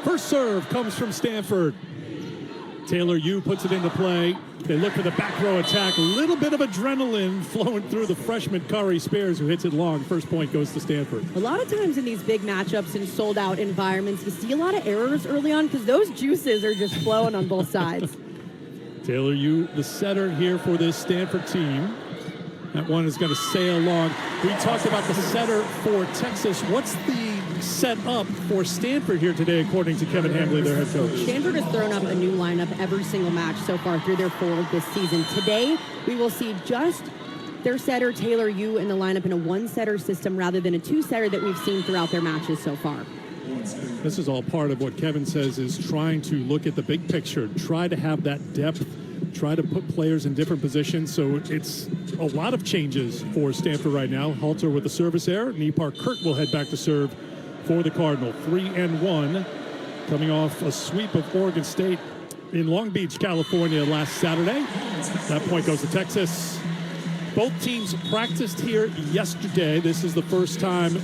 First serve comes from Stanford. Taylor Yu puts it into play. They look for the back row attack. A little bit of adrenaline flowing through the freshman Kari Spears, who hits it long. First point goes to Stanford. A lot of times in these big matchups in sold-out environments, you see a lot of errors early on because those juices are just flowing on both sides. Taylor Yu, the setter here for this Stanford team. That one is going to sail along. We talked about the setter for Texas. What's the set up for Stanford here today, according to Kevin Hambley, their head coach? Stanford has thrown up a new lineup every single match so far through their 4 this season. Today, we will see just their setter, Taylor Yu, in the lineup in a one-setter system rather than a two-setter that we've seen throughout their matches so far. This is all part of what Kevin says is trying to look at the big picture, try to have that depth, try to put players in different positions. So it's a lot of changes for Stanford right now. Halter with the service error. Nipar Kurt will head back to serve for the Cardinal. 3-1, coming off a sweep of Oregon State in Long Beach, California last Saturday. That point goes to Texas. Both teams practiced here yesterday. This is the first time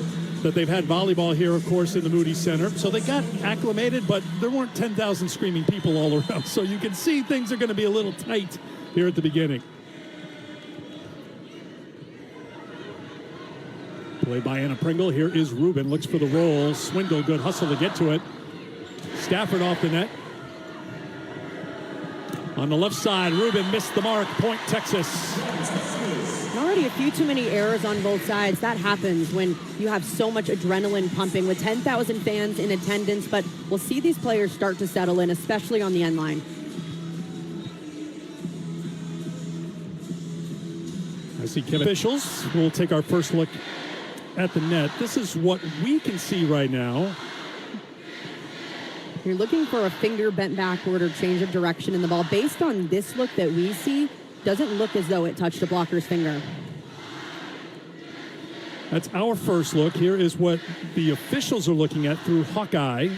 that they've had volleyball here, of course, in the Moody Center. So they got acclimated, but there weren't 10,000 screaming people all around. So you can see things are going to be a little tight here at the beginning. Played by Anna Pringle. Here is Rubin. Looks for the roll. Swindle, good hustle to get to it. Stafford off the net. On the left side, Rubin missed the mark. Point, Texas. Already a few too many errors on both sides. That happens when you have so much adrenaline pumping with 10,000 fans in attendance, but we'll see these players start to settle in, especially on the end line. I see Kevin. Officials, we'll take our first look at the net. This is what we can see right now. You're looking for a finger bent backward or change of direction in the ball. Based on this look that we see, doesn't look as though it touched a blocker's finger. That's our first look. Here is what the officials are looking at through Hawkeye.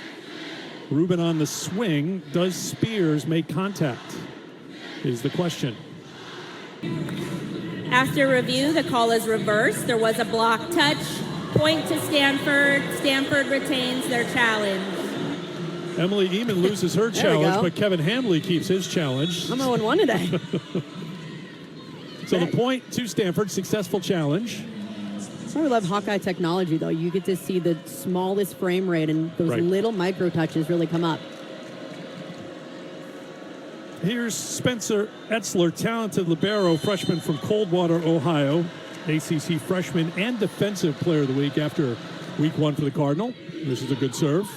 Rubin on the swing. Does Spears make contact? Is the question. After review, the call is reversed. There was a block touch. Point to Stanford. Stanford retains their challenge. Emily Eamon loses her challenge, but Kevin Hambley keeps his challenge. I'm 0-1 today. So the point to Stanford, successful challenge. I love Hawkeye technology, though. You get to see the smallest frame rate, and those little micro touches really come up. Here's Spencer Etzler, talented libero, freshman from Coldwater, Ohio. ACC freshman and defensive player of the week after week 1 for the Cardinal. This is a good serve.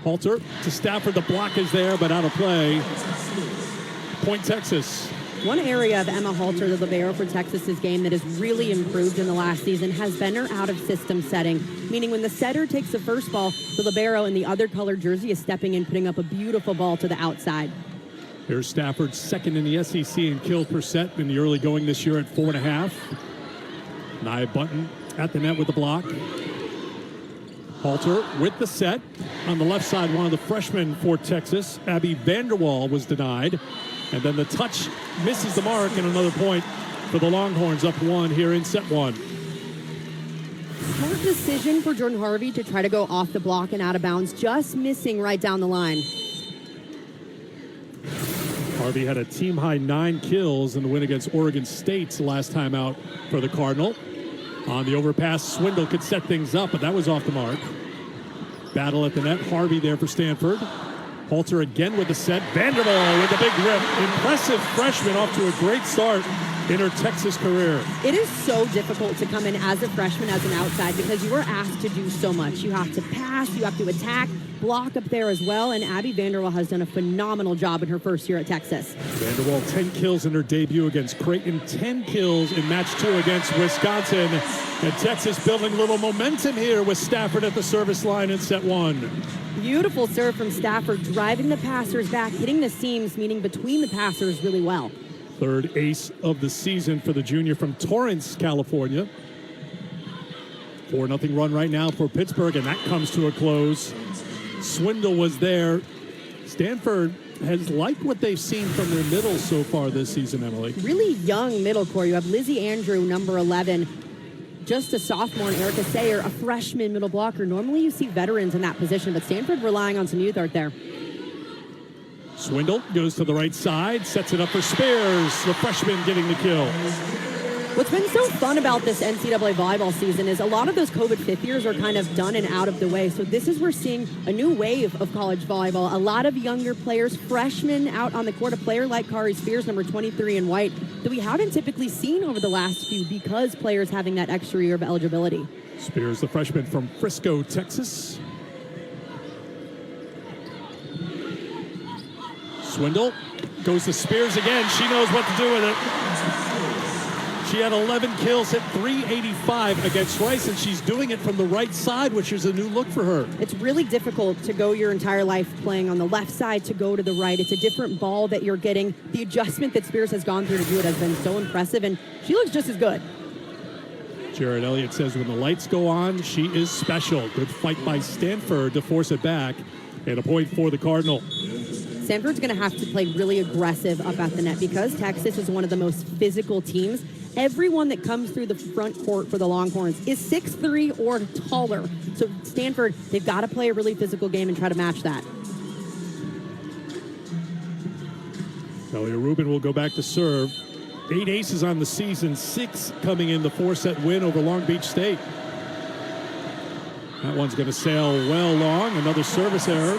Halter to Stafford. The block is there, but out of play. Point, Texas. One area of Emma Halter, the libero for Texas's game, that has really improved in the last season has been her out-of-system setting, meaning when the setter takes the first ball, the libero in the other colored jersey is stepping in, putting up a beautiful ball to the outside. Here's Stafford, second in the SEC in kills per set in the early going this year at 4.5. Nia Bunton at the net with the block. Halter with the set. On the left side, one of the freshmen for Texas, Abby Vanderwall, was denied. And then the touch misses the mark, and another point for the Longhorns, up 1 here in set 1. Smart decision for Jordan Harvey to try to go off the block and out of bounds, just missing right down the line. Harvey had a team-high 9 kills in the win against Oregon State last time out for the Cardinal. On the overpass, Swindle could set things up, but that was off the mark. Battle at the net, Harvey there for Stanford. Halter again with the set. Vanderwall with a big rip. Impressive freshman, off to a great start in her Texas career. It is so difficult to come in as a freshman, as an outside, because you are asked to do so much. You have to pass, you have to attack, block up there as well, and Abby Vanderwall has done a phenomenal job in her first year at Texas. Vanderwall, 10 kills in her debut against Creighton, 10 kills in match 2 against Wisconsin. And Texas building a little momentum here with Stafford at the service line in set 1. Beautiful serve from Stafford, driving the passers back, hitting the seams, meaning between the passers really well. Third ace of the season for the junior from Torrance, California. 4-0 run right now for Pittsburgh, and that comes to a close. Swindle was there. Stanford has liked what they've seen from their middle so far this season, Emily. Really young middle core. You have Lizzie Andrew, number 11. just a sophomore, and Erica Sayer, a freshman middle blocker. Normally you see veterans in that position, but Stanford relying on some youth art there. Swindle goes to the right side, sets it up for Spears, the freshman getting the kill. What's been so fun about this NCAA volleyball season is a lot of those COVID fifth years are kind of done and out of the way. So this is, we're seeing a new wave of college volleyball. A lot of younger players, freshmen out on the court. A player like Kari Spears, number 23 in white, that we haven't typically seen over the last few because players having that extra year of eligibility. Spears, the freshman from Frisco, Texas. Swindle goes to Spears again. She knows what to do with it. She had 11 kills, hit 385 against Rice, and she's doing it from the right side, which is a new look for her. It's really difficult to go your entire life playing on the left side to go to the right. It's a different ball that you're getting. The adjustment that Spears has gone through to do it has been so impressive, and she looks just as good. Jared Elliott says when the lights go on, she is special. Good fight by Stanford to force it back, and a point for the Cardinal. Stanford's going to have to play really aggressive up at the net because Texas is one of the most physical teams. Everyone that comes through the front court for the Longhorns is 6'3" or taller. So Stanford, they've got to play a really physical game and try to match that. Elia Rubin will go back to serve. 8 aces on the season, 6 coming in the 4-set win over Long Beach State. That one's going to sail well long. Another service error.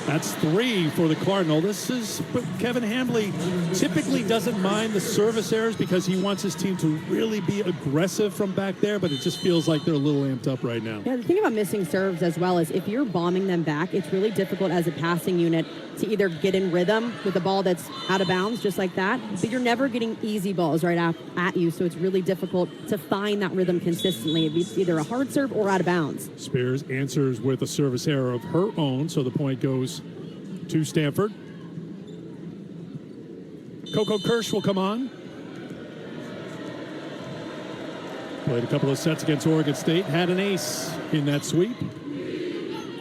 That's 3 for the Cardinal. This is Kevin Hambley typically doesn't mind the service errors because he wants his team to really be aggressive from back there, but it just feels like they're a little amped up right now. Yeah, the thing about missing serves as well is if you're bombing them back, it's really difficult as a passing unit to either get in rhythm with a ball that's out of bounds just like that, but you're never getting easy balls right at you, so it's really difficult to find that rhythm consistently. It's either a hard serve or out of bounds. Spears answers with a service error of her own, so the point goes to Stanford. Coco Kirsch will come on. Played a couple of sets against Oregon State, had an ace in that sweep.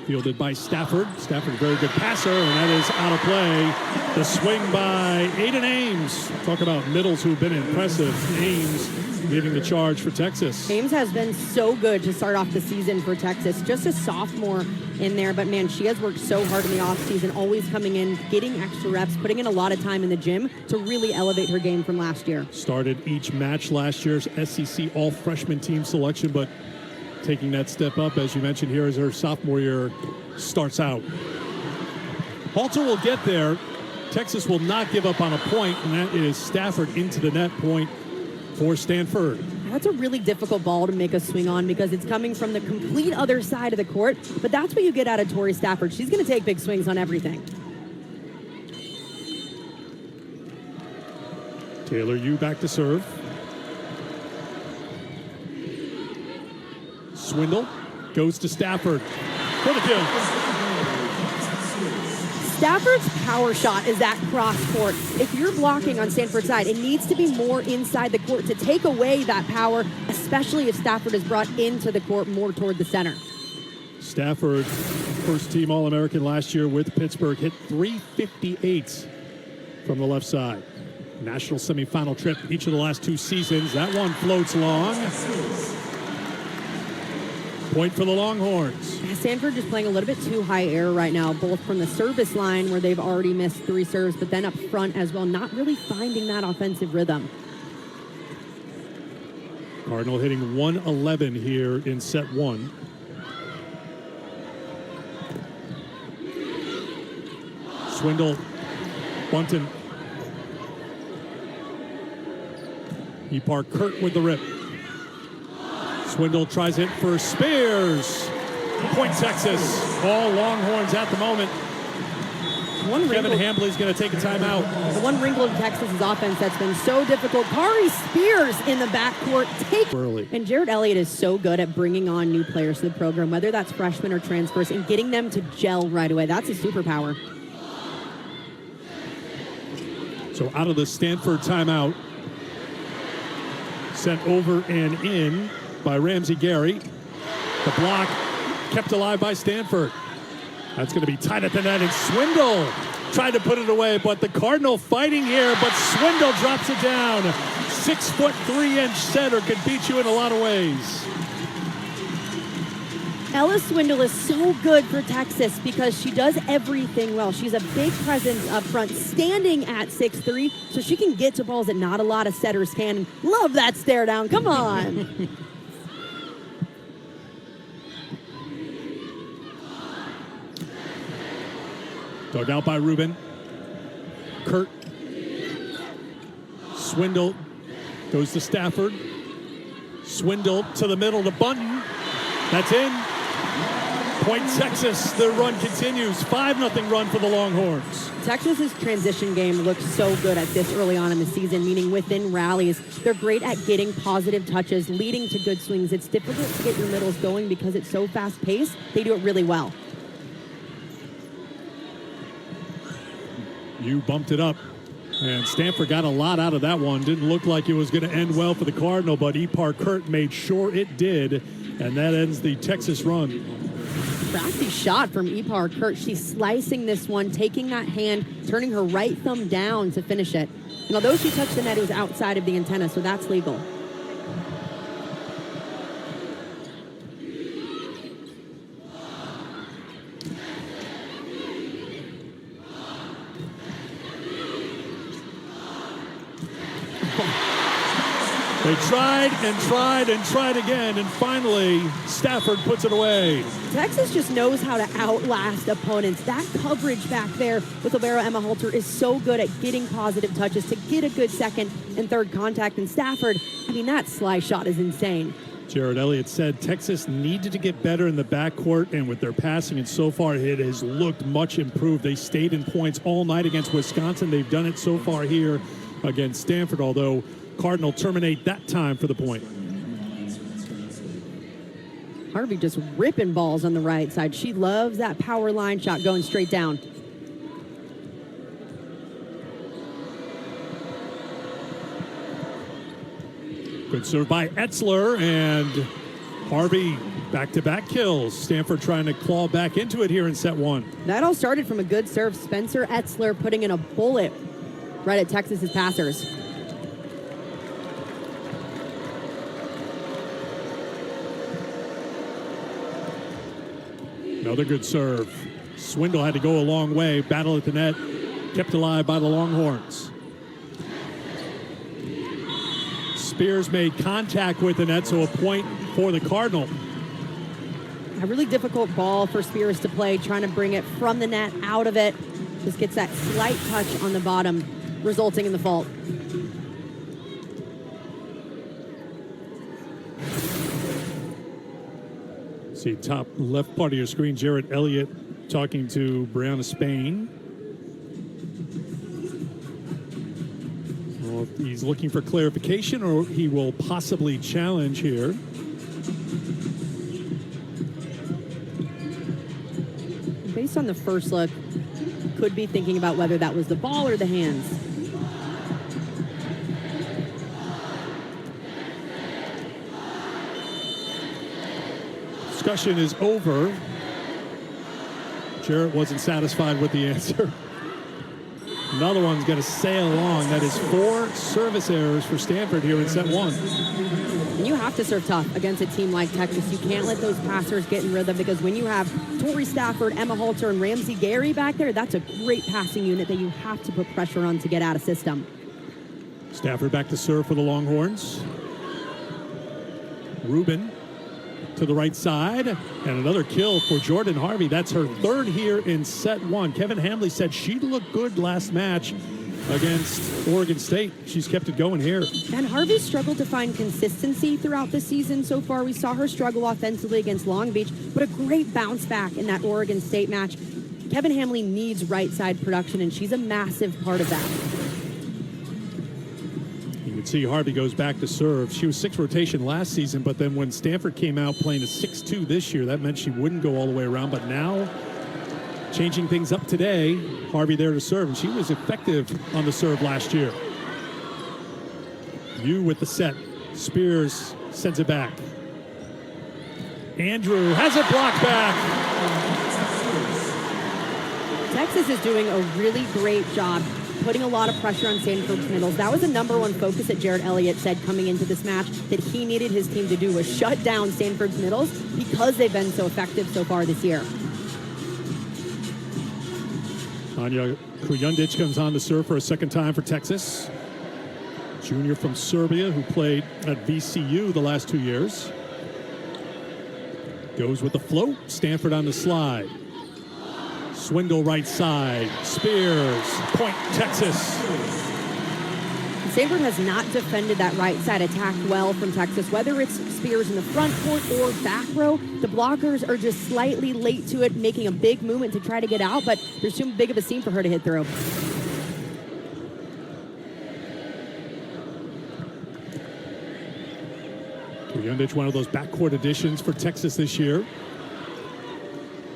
Fielded by Stafford. Stafford, a very good passer, and that is out of play. The swing by Aiden Ames. Talk about middles who've been impressive. Ames leading the charge for Texas. Ames has been so good to start off the season for Texas. Just a sophomore in there, but man, she has worked so hard in the offseason, always coming in, getting extra reps, putting in a lot of time in the gym to really elevate her game from last year. Started each match last year's SEC all-freshman team selection, but taking that step up, as you mentioned here, as her sophomore year starts out. Halter will get there. Texas will not give up on a point, and that is Stafford into the net, point for Stanford. That's a really difficult ball to make a swing on because it's coming from the complete other side of the court, but that's what you get out of Tori Stafford. She's going to take big swings on everything. Taylor Yu back to serve. Swindle goes to Stafford for the kill. Stafford's power shot is that cross court. If you're blocking on Stanford's side, it needs to be more inside the court to take away that power, especially if Stafford is brought into the court more toward the center. Stafford, first team All-American last year with Pittsburgh, hit 358 from the left side. National semifinal trip each of the last 2 seasons. That one floats long. Point for the Longhorns. Stanford just playing a little bit too high air right now, both from the service line where they've already missed 3 serves, but then up front as well, not really finding that offensive rhythm. Cardinal hitting 111 here in set 1. Swindle, Bunton. Park Kurt with the rip. Swindle tries it for Spears. Point Texas. All Longhorns at the moment. Kevin Hambley's going to take a timeout. The one wrinkle in Texas's offense that's been so difficult. Kari Spears in the backcourt early. And Jared Elliott is so good at bringing on new players to the program, whether that's freshmen or transfers, and getting them to gel right away. That's a superpower. So out of the Stanford timeout, sent over and in by Ramsey Gary. The block kept alive by Stanford. That's going to be tight at the net, and Swindle tried to put it away, but the Cardinal fighting here, but Swindle drops it down. 6'3" setter can beat you in a lot of ways. Ella Swindle is so good for Texas because she does everything well. She's a big presence up front, standing at 6'3", so she can get to balls that not a lot of setters can. Love that stare down. Come on. Dug out by Rubin. Kurt. Swindle goes to Stafford. Swindle to the middle to Bunton. That's in. Point Texas. The run continues. 5-0 run for the Longhorns. Texas's transition game looks so good at this early on in the season, meaning within rallies. They're great at getting positive touches, leading to good swings. It's difficult to get your middles going because it's so fast-paced. They do it really well. You bumped it up. And Stanford got a lot out of that one. Didn't look like it was going to end well for the Cardinal, but Ipar Kurt made sure it did. And that ends the Texas run. Crafty shot from Ipar Kurt. She's slicing this one, taking that hand, turning her right thumb down to finish it. And although she touched the net, it was outside of the antenna, so that's legal. They tried and tried and tried again, and finally, Stafford puts it away. Texas just knows how to outlast opponents. That coverage back there with libero Emma Halter is so good at getting positive touches to get a good second and third contact. And Stafford, I mean, that slice shot is insane. Jared Elliott said Texas needed to get better in the backcourt, and with their passing, and so far it has looked much improved. They stayed in points all night against Wisconsin. They've done it so far here against Stanford, although Cardinal terminate that time for the point. Harvey just ripping balls on the right side. She loves that power line shot going straight down. Good serve by Etzler, and Harvey back-to-back kills. Stanford trying to claw back into it here in set one. That all started from a good serve. Spencer Etzler putting in a bullet right at Texas's passers. Another good serve. Swindle had to go a long way. Battle at the net. Kept alive by the Longhorns. Spears made contact with the net, so a point for the Cardinal. A really difficult ball for Spears to play, trying to bring it from the net, out of it. Just gets that slight touch on the bottom, resulting in the fault. See, top left part of your screen, Jared Elliott talking to Brianna Spain. Well, he's looking for clarification, or he will possibly challenge here. Based on the first look, could be thinking about whether that was the ball or the hands. Discussion is over. Jarrett wasn't satisfied with the answer. Another one's going to sail along. That is 4 service errors for Stanford here in set one. And you have to serve tough against a team like Texas. You can't let those passers get in rhythm, because when you have Tori Stafford, Emma Halter, and Ramsey Gary back there, that's a great passing unit that you have to put pressure on to get out of system. Stafford back to serve for the Longhorns. Rubin to the right side, and another kill for Jordan Harvey. That's her 3rd here in set one. Kevin Hamley said she looked good last match against Oregon State. She's kept it going here. And Harvey struggled to find consistency throughout the season so far. We saw her struggle offensively against Long Beach, but a great bounce back in that Oregon State match. Kevin Hamley needs right side production, and she's a massive part of that. You can see Harvey goes back to serve. She was 6th rotation last season, but then when Stanford came out playing a 6-2 this year, that meant she wouldn't go all the way around. But now, changing things up today, Harvey there to serve, and she was effective on the serve last year. You with the set. Spears sends it back. Andrew has it blocked back. Texas is doing a really great job putting a lot of pressure on Stanford's middles. That was the number one focus that Jared Elliott said coming into this match that he needed his team to do, was shut down Stanford's middles because they've been so effective so far this year. Anja Kujundic comes on to serve for a second time for Texas. Junior from Serbia who played at VCU the last 2 years. Goes with the float. Stanford on the slide. Swindle right side. Spears. Point Texas. Stanford has not defended that right side attack well from Texas, whether it's Spears in the front court or back row. The blockers are just slightly late to it, making a big movement to try to get out, but there's too big of a seam for her to hit through. Kujundic, one of those backcourt additions for Texas this year.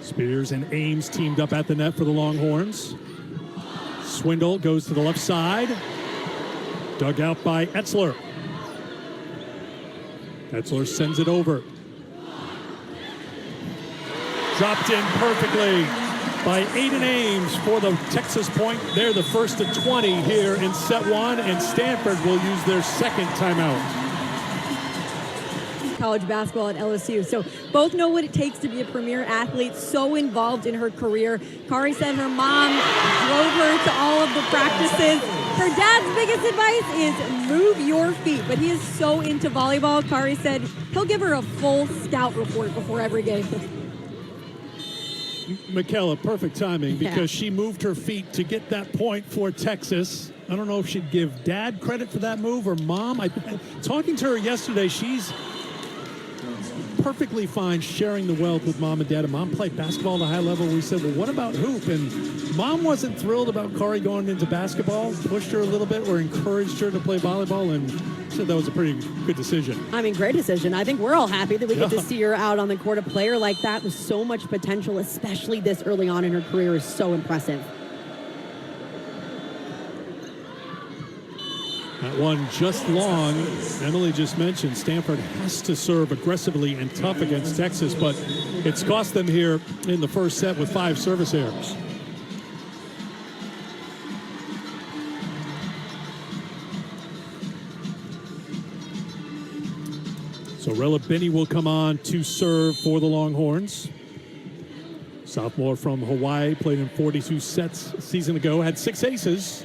Spears and Ames teamed up at the net for the Longhorns. Swindle goes to the left side. Dug out by Etzler. Etzler sends it over. Dropped in perfectly by Aiden Ames for the Texas point. They're the first of 20 here in set one, and Stanford will use their second timeout. College basketball at LSU. So both know what it takes to be a premier athlete, so involved in her career. Kari said her mom drove her to all of the practices. Her dad's biggest advice is move your feet, but he is so into volleyball. Kari said he'll give her a full scout report before every game. Michaela, perfect timing because she moved her feet to get that point for Texas. I don't know if she'd give dad credit for that move or mom. Talking to her yesterday, she's perfectly fine sharing the wealth with mom and dad. And mom played basketball at a high level. We said, well, what about hoop? And mom wasn't thrilled about Kari going into basketball, pushed her a little bit or encouraged her to play volleyball, and said that was a pretty good decision. I mean, great decision. I think we're all happy that we get to see her out on the court. A player like that with so much potential, especially this early on in her career, is so impressive. That one just long. Emily just mentioned Stanford has to serve aggressively and tough against Texas, but it's cost them here in the first set with 5 service errors. So Rella Binney will come on to serve for the Longhorns. Sophomore from Hawaii, played in 42 sets a season ago, had 6 aces.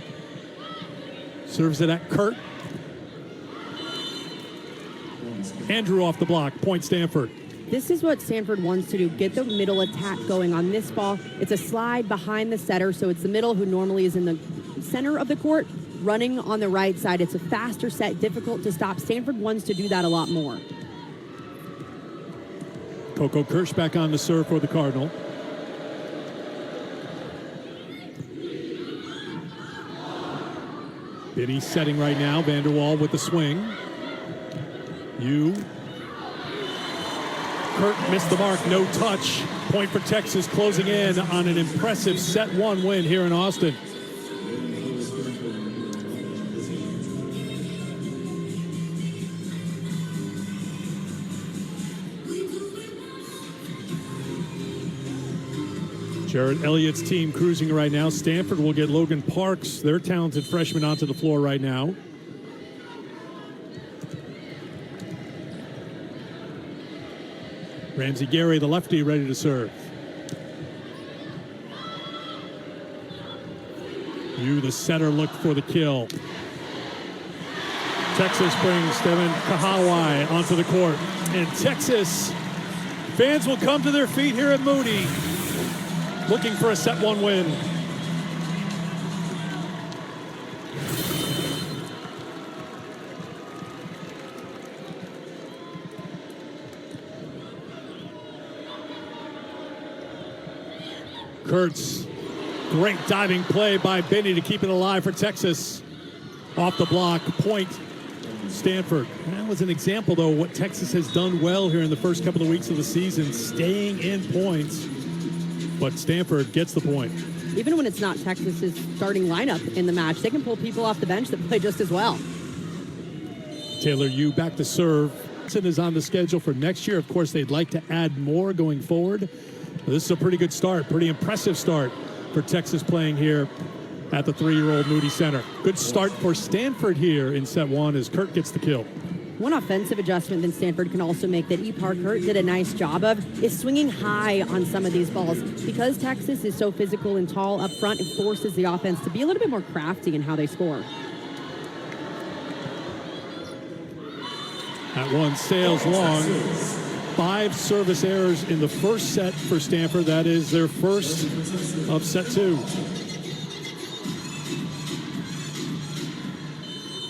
Serves it at Kurt. Andrew off the block, point Stanford. This is what Stanford wants to do, get the middle attack going on this ball. It's a slide behind the setter, so it's the middle who normally is in the center of the court, running on the right side. It's a faster set, difficult to stop. Stanford wants to do that a lot more. Coco Kirsch back on the serve for the Cardinal. Binney setting right now. Vanderwall with the swing. Kurt missed the mark. No touch. Point for Texas, closing in on an impressive set 1 win here in Austin. Jared Elliott's team cruising right now. Stanford will get Logan Parks, their talented freshman, onto the floor right now. Ramsey Gary, the lefty, ready to serve. The setter, looked for the kill. Texas brings Devin Kahawai onto the court. And Texas fans will come to their feet here at Moody, looking for a set 1 win. Kurtz, great diving play by Binney to keep it alive for Texas. Off the block, point Stanford. That was an example, though, of what Texas has done well here in the first couple of weeks of the season, staying in points. But Stanford gets the point. Even when it's not Texas's starting lineup in the match, they can pull people off the bench that play just as well. Taylor Yu back to serve. It is on the schedule for next year. Of course, they'd like to add more going forward. This is a pretty good start, pretty impressive start for Texas playing here at the 3-year-old Moody Center. Good start for Stanford here in set 1 as Kurt gets the kill. One offensive adjustment that Stanford can also make that E. Park Hurt did a nice job of is swinging high on some of these balls. Because Texas is so physical and tall up front, it forces the offense to be a little bit more crafty in how they score. That one sails long. 5 service errors in the first set for Stanford. That is their first of set 2.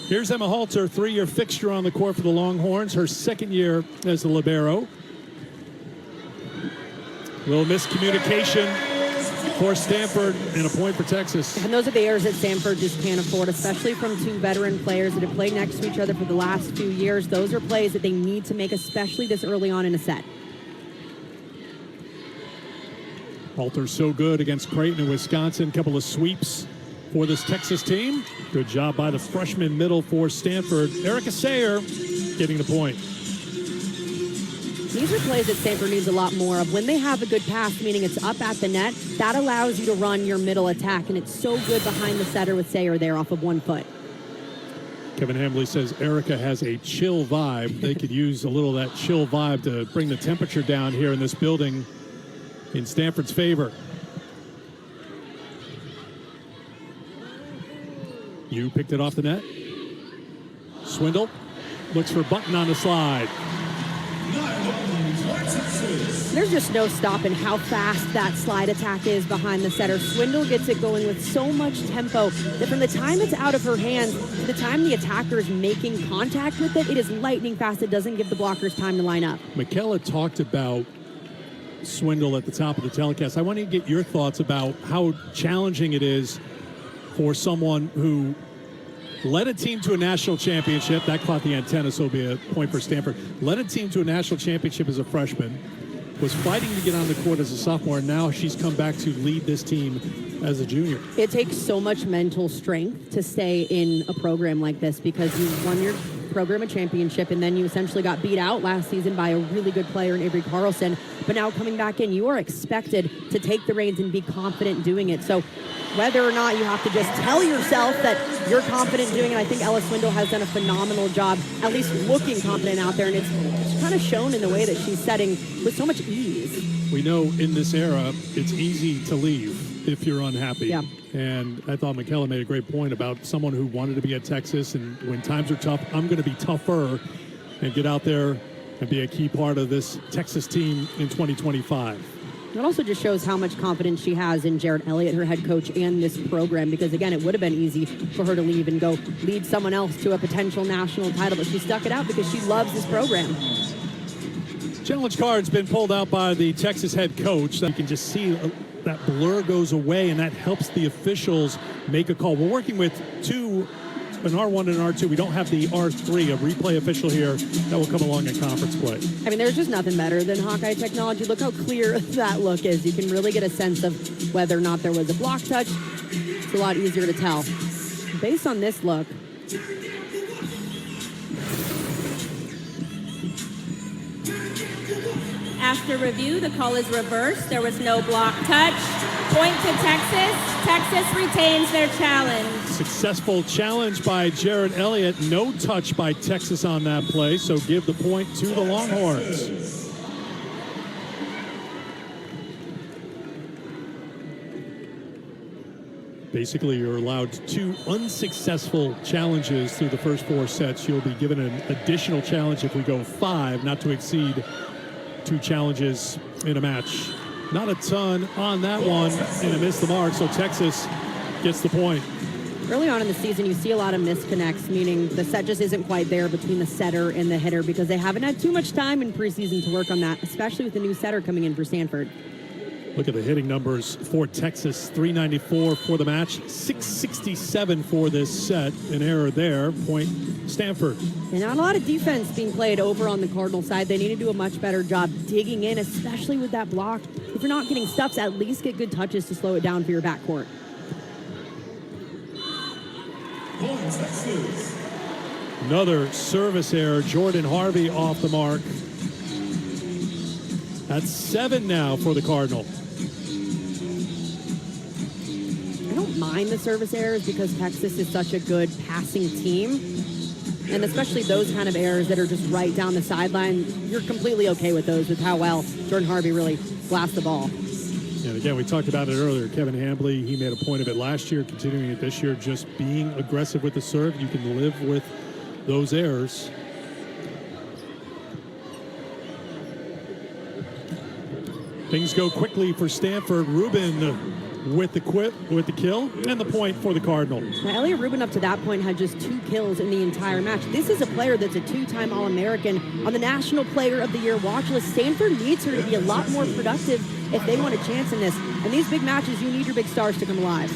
Here's Emma Halter, 3-year fixture on the court for the Longhorns, her second year as the libero. Little miscommunication for Stanford and a point for Texas. And those are the errors that Stanford just can't afford, especially from 2 veteran players that have played next to each other for the last few years. Those are plays that they need to make, especially this early on in a set. Halter's so good against Creighton and Wisconsin. Couple of sweeps for this Texas team. Good job by the freshman middle for Stanford. Erica Sayer getting the point. These are plays that Stanford needs a lot more of. When they have a good pass, meaning it's up at the net, that allows you to run your middle attack, and it's so good behind the setter with Sayer there off of 1 foot. Kevin Hambley says Erica has a chill vibe. They could use a little of that chill vibe to bring the temperature down here in this building in Stanford's favor. You picked it off the net. Swindle looks for Button on the slide. There's just no stopping how fast that slide attack is behind the setter. Swindle gets it going with so much tempo that from the time it's out of her hands to the time the attacker is making contact with it, it is lightning fast. It doesn't give the blockers time to line up. Michaela talked about Swindle at the top of the telecast. I want to get your thoughts about how challenging it is for someone who led a team to a national championship. That caught the antenna, so it'll be a point for Stanford. Led a team to a national championship as a freshman. Was fighting to get on the court as a sophomore, and now she's come back to lead this team as a junior. It takes so much mental strength to stay in a program like this because you won your program a championship and then you essentially got beat out last season by a really good player in Avery Carlson. But now coming back in, you are expected to take the reins and be confident doing it. So whether or not you have to just tell yourself that you're confident doing it, I think Ella Swindle has done a phenomenal job, at least looking confident out there. And it's kind of shown in the way that she's setting with so much ease. We know in this era, it's easy to leave if you're unhappy. Yeah. And I thought Michaela made a great point about someone who wanted to be at Texas, and when times are tough, I'm going to be tougher and get out there and be a key part of this Texas team in 2025. It also just shows how much confidence she has in Jared Elliott, her head coach, and this program, because, again, it would have been easy for her to leave and go lead someone else to a potential national title, but she stuck it out because she loves this program. Challenge card's been pulled out by the Texas head coach. You can just see that blur goes away, and that helps the officials make a call. We're working with an R1 and an R2. We don't have the R3, a replay official here that will come along in conference play. I mean, there's just nothing better than Hawkeye technology. Look how clear that look is. You can really get a sense of whether or not there was a block touch. It's a lot easier to tell. Based on this look, After review, the call is reversed. There was no block touch. Point to Texas. Texas retains their challenge. Successful challenge by Jared Elliott. No touch by Texas on that play, so give the point to the Longhorns. Basically, you're allowed 2 unsuccessful challenges through the first 4 sets. You'll be given an additional challenge if we go 5, not to exceed 2 challenges in a match. Not a ton on that one, and it missed the mark, so Texas gets the point. early on in the season, you see a lot of misconnects, meaning the set just isn't quite there between the setter and the hitter because they haven't had too much time in preseason to work on that, especially with the new setter coming in for Stanford. Look at the hitting numbers for Texas. 394 for the match, 667 for this set. An error there. Point Stanford. And not a lot of defense being played over on the Cardinal side. They need to do a much better job digging in, especially with that block. If you're not getting stuffs, at least get good touches to slow it down for your backcourt. Another service error. Jordan Harvey off the mark. That's 7 now for the Cardinal. I don't mind mind the service errors because Texas is such a good passing team. And especially those kind of errors that are just right down the sideline, you're completely okay with those with how well Jordan Harvey really blasts the ball. And again, we talked about it earlier. Kevin Hambley, he made a point of it last year, continuing it this year, just being aggressive with the serve. You can live with those errors. Things go quickly for Stanford. Rubin with the kill and the point for the Cardinal. Now, Elliot Rubin up to that point had just 2 kills in the entire match. This is a player that's a 2-time All-American on the National Player of the Year watch list. Stanford needs her to be a lot more productive if they want a chance in this. And these big matches, you need your big stars to come alive.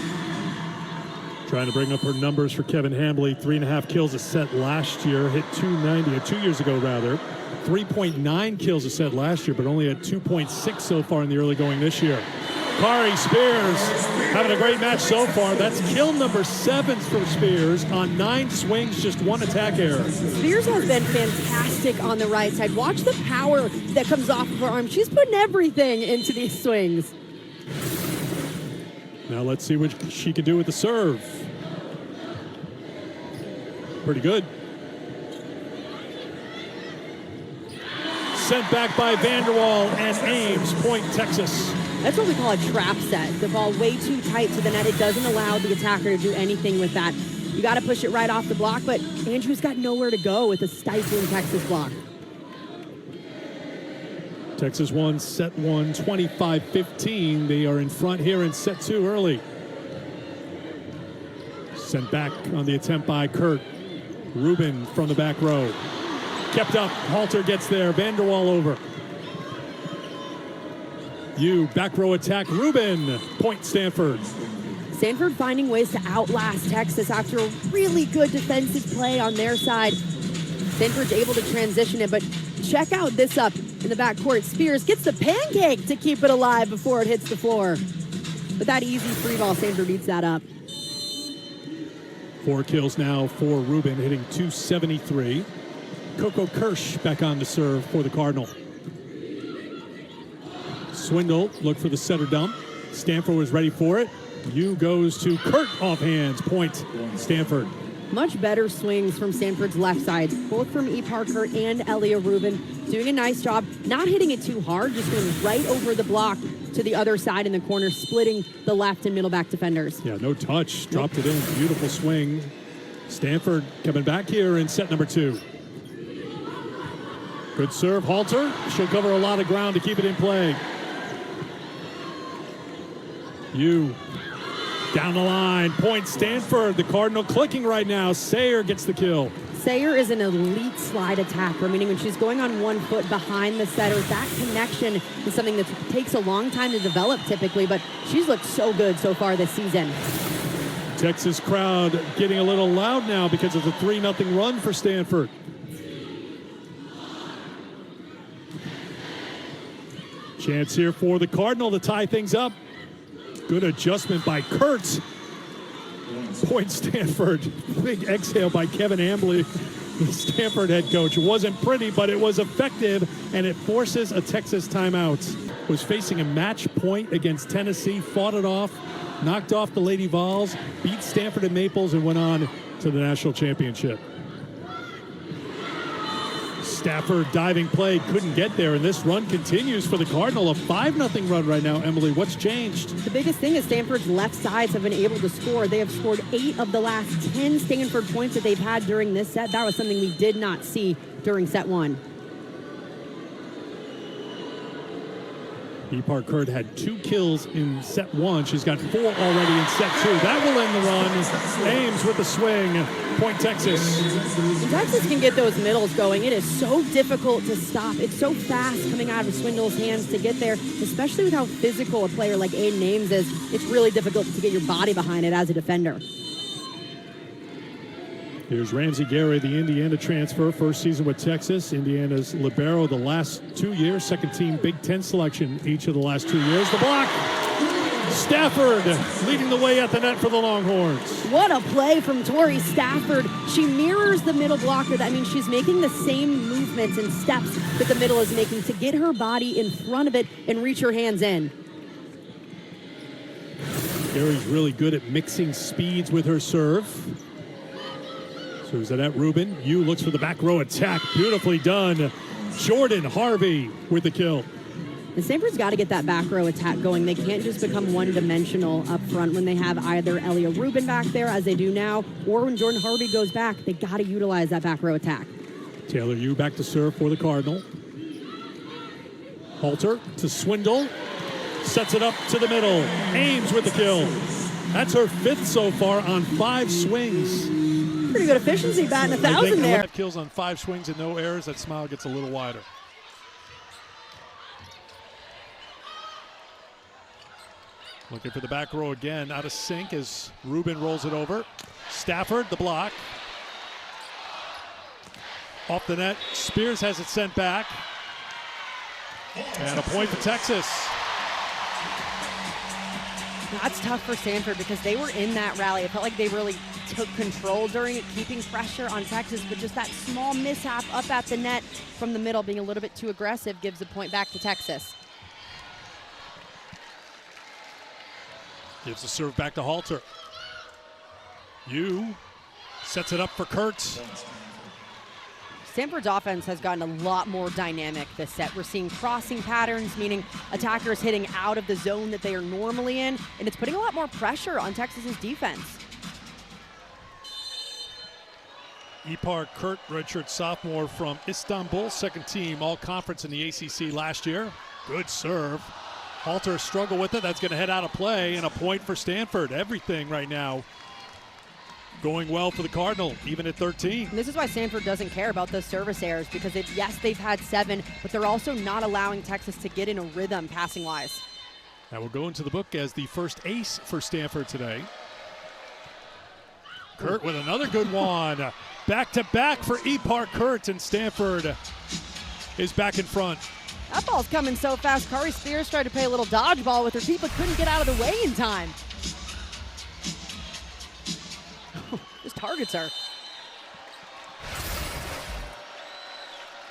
Trying to bring up her numbers for Kevin Hambley. 3.5 kills a set last year, hit 290, 2 years ago rather. 3.9 kills a set last year, but only at 2.6 so far in the early going this year. Kari Spears having a great match so far. That's kill number 7 for Spears on 9 swings, just 1 attack error. Spears has been fantastic on the right side. Watch the power that comes off of her arm. She's putting everything into these swings. Now let's see what she can do with the serve. Pretty good. Sent back by Vanderwall and Ames. Point Texas. That's what we call a trap set. The ball way too tight to the net. It doesn't allow the attacker to do anything with that. You got to push it right off the block, but Andrew's got nowhere to go with a stifling Texas block. Texas won set 1, 25-15. They are in front here in set 2 early. Sent back on the attempt by Kurt. Rubin from the back row. Kept up. Halter gets there. Vanderwall over. Back row attack. Rubin. Point Stanford. Stanford finding ways to outlast Texas after a really good defensive play on their side. Stanford's able to transition it, but check out this up in the backcourt. Spears gets the pancake to keep it alive before it hits the floor. But that easy free ball, Stanford beats that up. 4 kills now for Rubin, hitting 273. Coco Kirsch back on to serve for the Cardinal. Swindle, look for the setter dump. Stanford was ready for it. Goes to Kurt off hands. Point Stanford. Much better swings from Stanford's left side, both from E. Parker and Elia Rubin. Doing a nice job, not hitting it too hard, just going right over the block to the other side in the corner, splitting the left and middle back defenders. Yeah, no touch. Dropped it in. Beautiful swing. Stanford coming back here in set number 2. Good serve. Halter. She'll cover a lot of ground to keep it in play. Down the line. Point Stanford. The Cardinal clicking right now. Sayer gets the kill. Sayer is an elite slide attacker, meaning when she's going on 1 foot behind the setter, that connection is something that takes a long time to develop typically, but she's looked so good so far this season. Texas crowd getting a little loud now because of the 3-0 run for Stanford. Chance here for the Cardinal to tie things up. Good adjustment by Kurtz. Point Stanford. Big exhale by Kevin Hambley, the Stanford head coach. It wasn't pretty, but it was effective, and it forces a Texas timeout. Was facing a match point against Tennessee, fought it off, knocked off the Lady Vols, beat Stanford and Maples, and went on to the national championship. Stafford diving play, couldn't get there, and this run continues for the Cardinal. A 5-0 run right now. Emily, what's changed? The biggest thing is Stanford's left sides have been able to score. They have scored 8 of the last 10 Stanford points that they've had during this set. That was something we did not see during set 1. E. Parker had 2 kills in set 1. She's got 4 already in set 2. That will end the run. Ames with the swing. Point Texas. When Texas can get those middles going, it is so difficult to stop. It's so fast coming out of Swindle's hands to get there, especially with how physical a player like Aiden Ames is. It's really difficult to get your body behind it as a defender. Here's Ramsey Gary, the Indiana transfer, first season with Texas. Indiana's libero the last 2 years, second team Big Ten selection each of the last 2 years. The block. Stafford leading the way at the net for the Longhorns. What a play from Tori Stafford. She mirrors the middle blocker. That means she's making the same movements and steps that the middle is making to get her body in front of it and reach her hands in. Gary's really good at mixing speeds with her serve. Serves it at Rubin. Yu looks for the back row attack. Beautifully done. Jordan Harvey with the kill. And Stanford's got to get that back row attack going. They can't just become one-dimensional up front when they have either Elia Rubin back there, as they do now, or when Jordan Harvey goes back. They got to utilize that back row attack. Taylor Yu back to serve for the Cardinal. Halter to Swindle. Sets it up to the middle. Ames with the kill. That's her 5th so far on 5 swings. Pretty good efficiency, batting 1,000 there. 5 kills on 5 swings and no errors. That smile gets a little wider. Looking for the back row again, out of sync as Rubin rolls it over. Stafford, the block. Off the net, Spears has it sent back. And a point for Texas. That's tough for Stanford because they were in that rally. It felt like they really took control during it, keeping pressure on Texas, but just that small mishap up at the net from the middle, being a little bit too aggressive, gives the point back to Texas. Gives the serve back to Halter. Yu sets it up for Kurtz. Stanford's offense has gotten a lot more dynamic this set. We're seeing crossing patterns, meaning attackers hitting out of the zone that they are normally in, and it's putting a lot more pressure on Texas's defense. Ipar Kurt, redshirt sophomore from Istanbul, 2nd team all-conference in the ACC last year. Good serve. Halter struggle with it. That's going to head out of play, and a point for Stanford. Everything right now going well for the Cardinal, even at 13. And this is why Stanford doesn't care about those service errors, because yes, they've had 7, but they're also not allowing Texas to get in a rhythm passing-wise. That will go into the book as the first ace for Stanford today. Kurt with another good one. Back-to-back for Ipar Kurt, and Stanford is back in front. That ball's coming so fast. Kari Spears tried to play a little dodgeball with her feet, but couldn't get out of the way in time. Just targets her.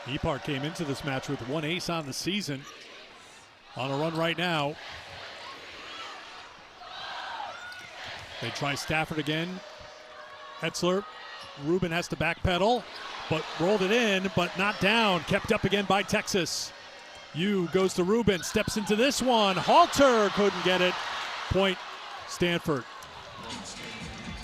Ipar came into this match with 1 ace on the season. On a run right now. They try Stafford again. Etzler. Rubin has to backpedal, but rolled it in, but not down. Kept up again by Texas. Yu goes to Rubin, steps into this one. Halter couldn't get it. Point, Stanford.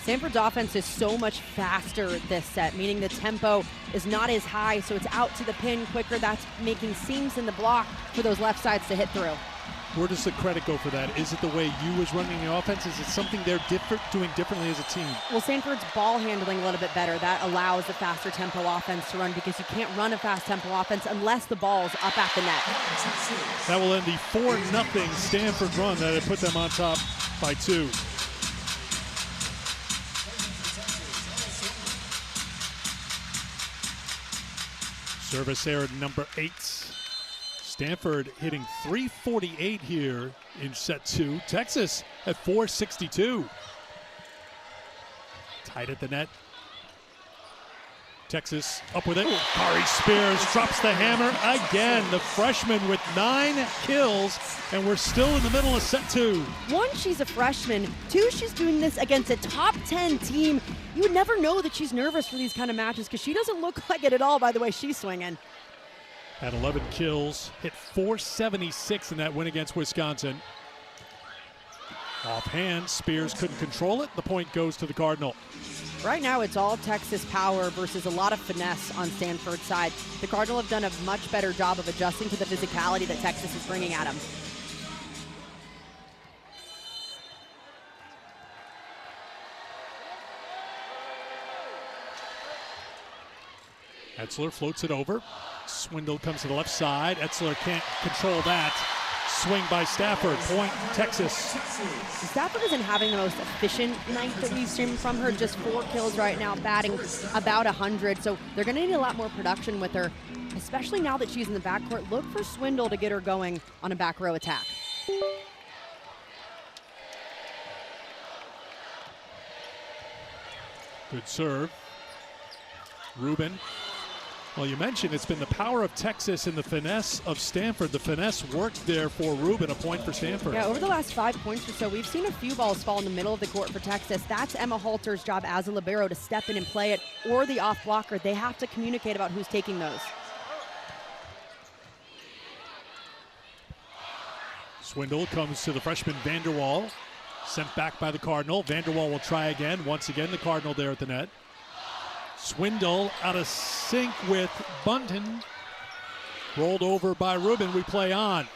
Stanford's offense is so much faster this set, meaning the tempo is not as high, so it's out to the pin quicker. That's making seams in the block for those left sides to hit through. Where does the credit go for that? Is it the way Yu was running the offense? Is it something they're doing differently as a team? Well, Stanford's ball handling a little bit better. That allows a faster tempo offense to run, because you can't run a fast tempo offense unless the ball's up at the net. That will end the 4-0 Stanford run that had put them on top by 2. Service error number 8. Stanford hitting .348 here in set 2. Texas at .462. Tight at the net. Texas up with it. Kari Spears drops the hammer again. The freshman with 9 kills, and we're still in the middle of set 2. 1, she's a freshman. 2, she's doing this against a top 10 team. You would never know that she's nervous for these kind of matches, because she doesn't look like it at all by the way she's swinging. Had 11 kills, hit .476 in that win against Wisconsin. Offhand, Spears couldn't control it. The point goes to the Cardinal. Right now, it's all Texas power versus a lot of finesse on Stanford's side. The Cardinal have done a much better job of adjusting to the physicality that Texas is bringing at them. Etzler floats it over. Swindle comes to the left side. Etzler can't control that. Swing by Stafford. Point, Texas. Stafford isn't having the most efficient night that we've seen from her. Just 4 kills right now, batting about 100. So they're going to need a lot more production with her, especially now that she's in the backcourt. Look for Swindle to get her going on a back row attack. Good serve. Rubin Well, you mentioned it's been the power of Texas and the finesse of Stanford. The finesse worked there for Rubin, a point for Stanford. Yeah, over the last 5 points or so, we've seen a few balls fall in the middle of the court for Texas. That's Emma Halter's job as a libero to step in and play it, or the off blocker. They have to communicate about who's taking those. Swindle comes to the freshman Vanderwall. Sent back by the Cardinal. Vanderwall will try again. Once again, the Cardinal there at the net. Swindle out of sync with Bunton. Rolled over by Rubin. We play on.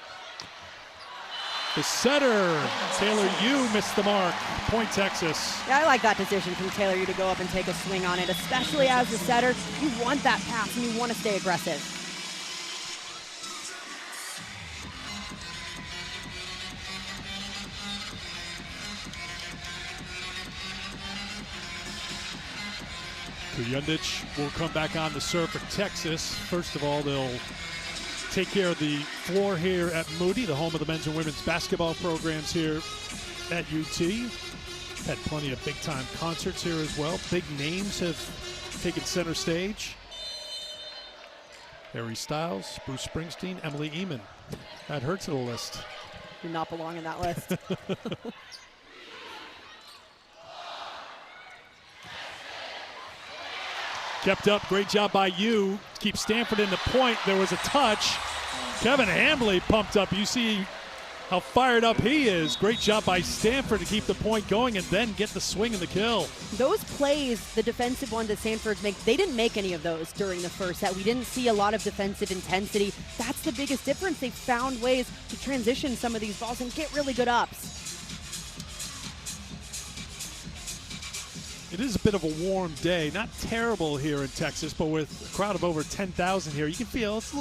The setter, Taylor Yu, missed the mark. Point Texas. Yeah, I like that decision from Taylor Yu to go up and take a swing on it, especially as the setter. You want that pass and you want to stay aggressive. Kuyundich will come back on the serve for Texas. First of all, they'll take care of the floor here at Moody, the home of the men's and women's basketball programs here at UT. Had plenty of big-time concerts here as well. Big names have taken center stage. Harry Styles, Bruce Springsteen, Emily Eamon. Add her to the list. Do not belong in that list. Kept up, great job by you. Keep Stanford in the point. There was a touch. Kevin Hambley pumped up. You see how fired up he is. Great job by Stanford to keep the point going and then get the swing and the kill. Those plays, the defensive ones that Stanford's make, they didn't make any of those during the first set. We didn't see a lot of defensive intensity. That's the biggest difference. They found ways to transition some of these balls and get really good ups. It is a bit of a warm day. Not terrible here in Texas, but with a crowd of over 10,000 here, you can feel it's a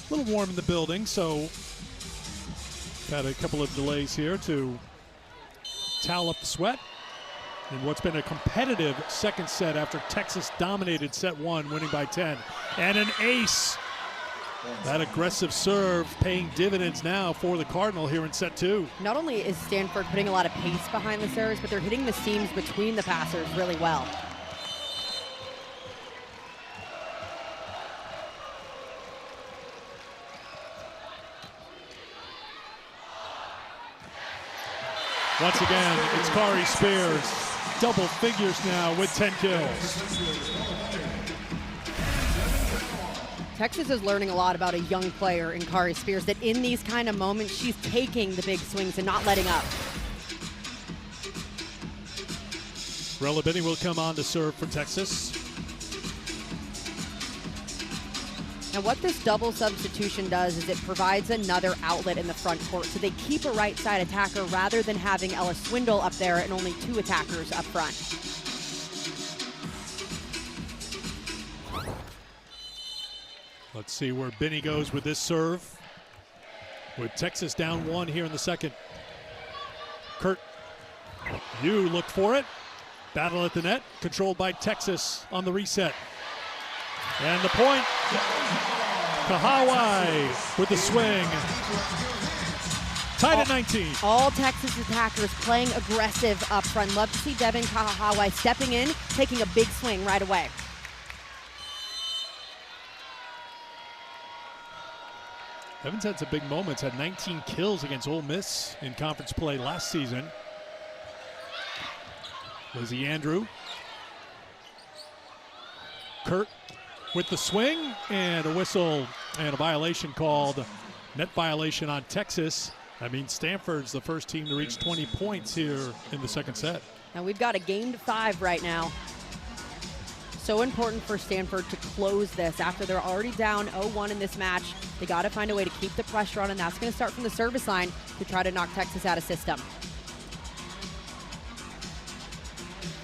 little warm in the building. So had a couple of delays here to towel up the sweat in what's been a competitive second set after Texas dominated set one, winning by 10. And an ace. That aggressive serve paying dividends now for the Cardinal here in set two. Not only is Stanford putting a lot of pace behind the serves, but they're hitting the seams between the passers really well. Once again, it's Kari Spears. Double figures now with 10 kills. Texas is learning a lot about a young player in Kari Spears, that in these kind of moments, she's taking the big swings and not letting up. Rella Binney will come on to serve for Texas. Now what this double substitution does is it provides another outlet in the front court. So they keep a right side attacker rather than having Ella Swindle up there and only two attackers up front. Let's see where Binney goes with this serve. With Texas down one here in the second. Kurt, you look for it. Battle at the net, controlled by Texas on the reset. And the point, Kahawai with the swing. Tied at 19. All Texas attackers playing aggressive up front. Love to see Devin Kahawai stepping in, taking a big swing right away. Evans had some big moments, had 19 kills against Ole Miss in conference play last season. Lizzie Andrew. Kurt with the swing and a whistle and a violation called. Net violation on Texas. That means Stanford's the first team to reach 20 points here in the second set. Now we've got a game to 5 right now. So important for Stanford to close this after they're already down 0-1 in this match. They got to find a way to keep the pressure on, and that's going to start from the service line to try to knock Texas out of system.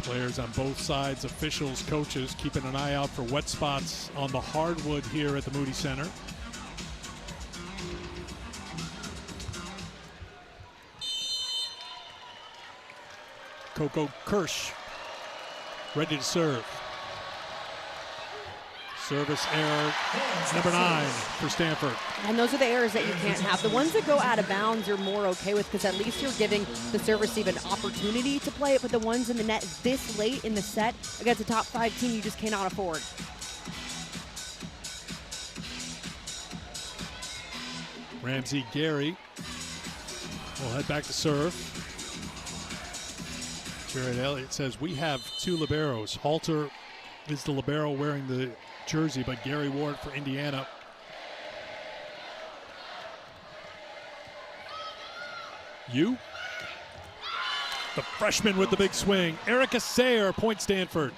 Players on both sides, officials, coaches, keeping an eye out for wet spots on the hardwood here at the Moody Center. Coco Kirsch ready to serve. Service error number 9 for Stanford. And those are the errors that you can't have. The ones that go out of bounds you're more okay with because at least you're giving the serve receiver an opportunity to play it, but the ones in the net this late in the set against a top 5 team you just cannot afford. Ramsey Gary will head back to serve. Jared Elliott says, we have two liberos. Halter is the libero wearing the jersey, but Gary Ward for Indiana. The freshman with the big swing. Erica Sayer, point Stanford.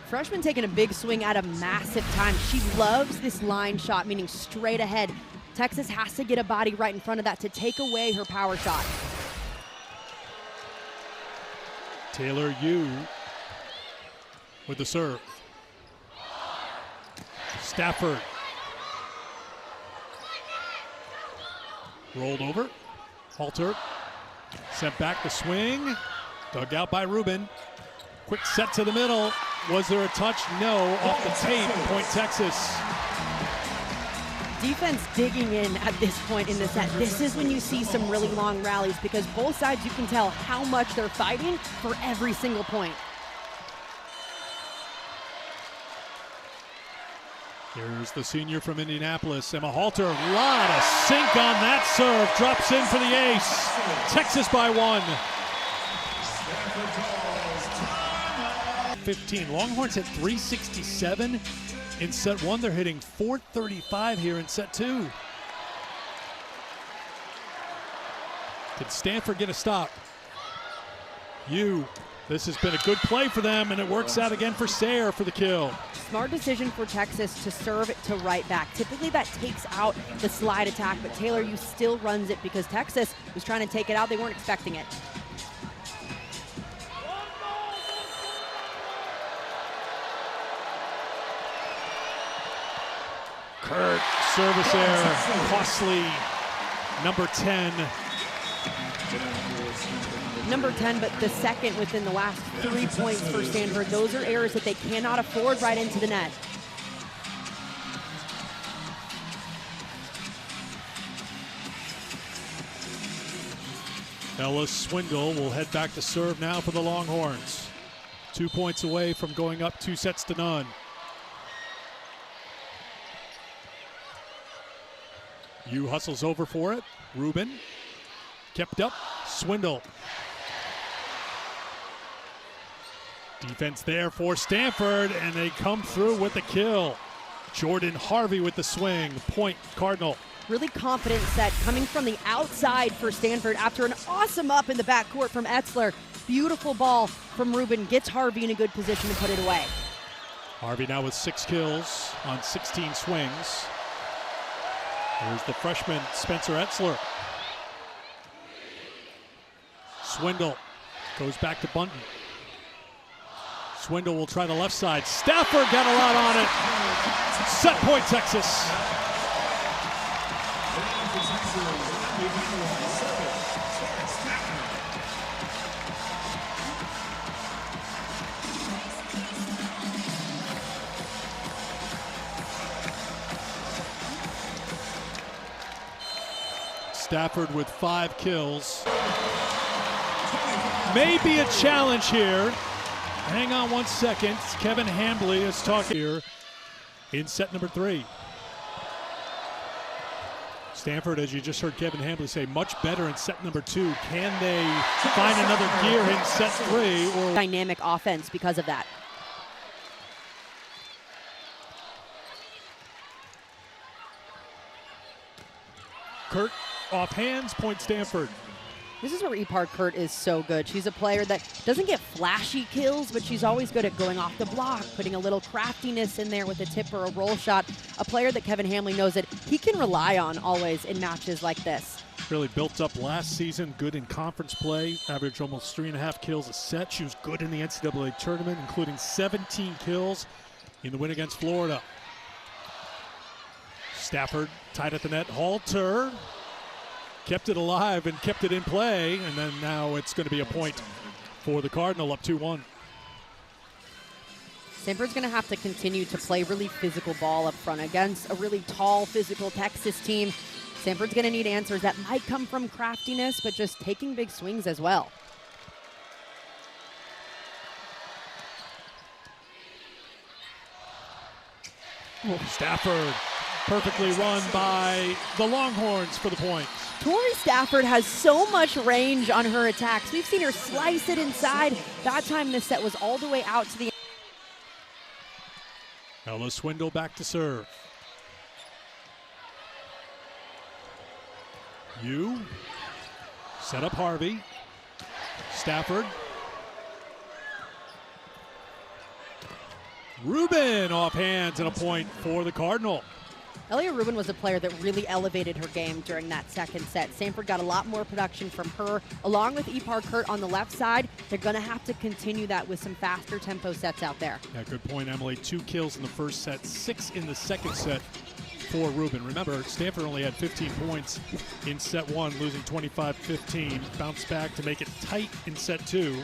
Freshman taking a big swing at a massive time. She loves this line shot, meaning straight ahead. Texas has to get a body right in front of that to take away her power shot. Taylor Yu with the serve. Stafford. Rolled over. Halter. Sent back the swing. Dug out by Rubin. Quick set to the middle. Was there a touch? No. Off the tape. Point Texas. Defense digging in at this point in the set. This is when you see some really long rallies because both sides, you can tell how much they're fighting for every single point. Here's the senior from Indianapolis, Emma Halter. Lot of sink on that serve. Drops in for the ace. Texas by 1. 15. Longhorns hit 367 in set 1. They're hitting 435 here in set 2. Can Stanford get a stop? This has been a good play for them, and it works out again for Sayer for the kill. Smart decision for Texas to serve it to right back. Typically that takes out the slide attack, but Taylor Yu still runs it because Texas was trying to take it out. They weren't expecting it. Kurt, service error, costly. Number 10. Number 10, but the second within the last 3 points for Stanford. Those are errors that they cannot afford right into the net. Ella Swindle will head back to serve now for the Longhorns. 2 points away from going up 2-0. Yu hustles over for it. Rubin kept up. Swindle. Defense there for Stanford, and they come through with the kill. Jordan Harvey with the swing. Point Cardinal. Really confident set coming from the outside for Stanford after an awesome up in the backcourt from Etzler. Beautiful ball from Rubin. Gets Harvey in a good position to put it away. Harvey now with 6 kills on 16 swings. Here's the freshman, Spencer Etzler. Swindle goes back to Bunton. Swindle will try the left side. Stafford got a lot on it. Set point, Texas. Stafford with 5 kills. Maybe a challenge here. Hang on 1 second. Kevin Hambley is talking here in set number 3. Stanford, as you just heard Kevin Hambley say, much better in set number 2. Can they find another gear in set 3? Or Dynamic offense because of that. Kurt off hands, point Stanford. This is where Epar Kurt is so good. She's a player that doesn't get flashy kills, but she's always good at going off the block, putting a little craftiness in there with a tip or a roll shot. A player that Kevin Hambley knows that he can rely on always in matches like this. Really built up last season, good in conference play, averaged almost 3.5 kills a set. She was good in the NCAA tournament, including 17 kills in the win against Florida. Stafford tied at the net. Halter kept it alive and kept it in play, and then now it's going to be a point for the Cardinal, up 2-1. Stanford's going to have to continue to play really physical ball up front against a really tall, physical Texas team. Stanford's going to need answers that might come from craftiness, but just taking big swings as well. Stafford Perfectly run by the Longhorns for the point. Tori Stafford has so much range on her attacks. We've seen her slice it inside. That time this set was all the way out to the Ella Swindle back to serve. You set up Harvey. Stafford. Rubin off hands and a point for the Cardinal. Elia Rubin was a player that really elevated her game during that second set. Stanford got a lot more production from her, along with Ipar Kurt on the left side. They're going to have to continue that with some faster tempo sets out there. Yeah, good point, Emily. 2 kills in the first set, 6 in the second set for Rubin. Remember, Stanford only had 15 points in set 1, losing 25-15. Bounced back to make it tight in set 2.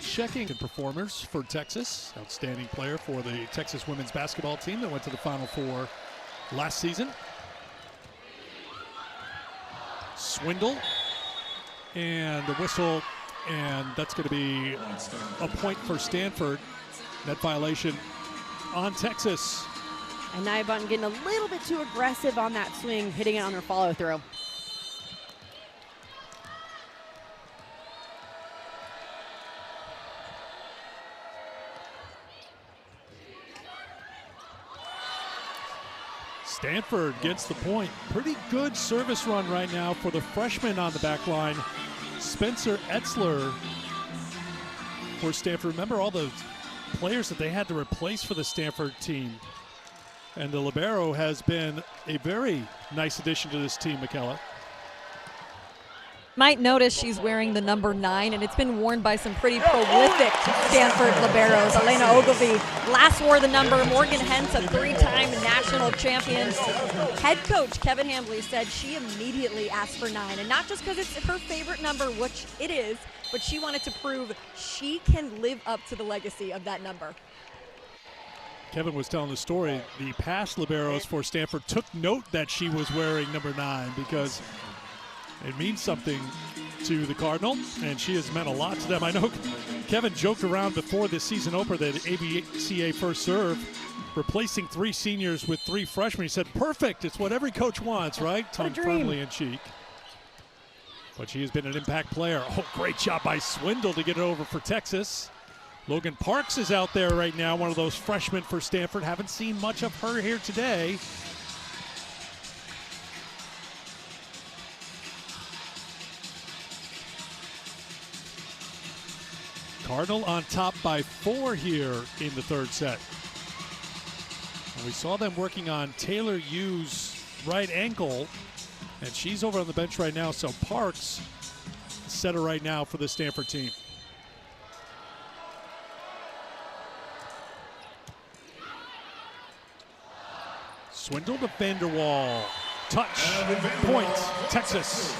Checking performers for Texas. Outstanding player for the Texas women's basketball team that went to the Final Four last season. Swindle and the whistle, and that's going to be a point for Stanford. Net violation on Texas. And Nia Button getting a little bit too aggressive on that swing, hitting it on her follow through. Stanford gets the point. Pretty good service run right now for the freshman on the back line, Spencer Etzler for Stanford. Remember all the players that they had to replace for the Stanford team. And the libero has been a very nice addition to this team, Michaela. Might notice she's wearing the number 9, and it's been worn by some pretty prolific Stanford liberos. Elena Ogilvie last wore the number. Morgan Hentz, a 3-time national champion. Head coach Kevin Hambley said she immediately asked for 9, and not just because it's her favorite number, which it is, but she wanted to prove she can live up to the legacy of that number. Kevin was telling the story. The past liberos for Stanford took note that she was wearing number 9 because it means something to the Cardinal, and she has meant a lot to them. I know Kevin joked around before this season opener that ABCA First Serve, replacing 3 seniors with 3 freshmen. He said, perfect, it's what every coach wants, right? Tongue firmly in cheek. But she has been an impact player. Oh, great job by Swindle to get it over for Texas. Logan Parks is out there right now, one of those freshmen for Stanford. Haven't seen much of her here today. Cardinal on top by 4 here in the third set. And we saw them working on Taylor Yu's right ankle, and she's over on the bench right now, so Parks setter right now for the Stanford team. Swindle to Vanderwall. Touch, point, Texas.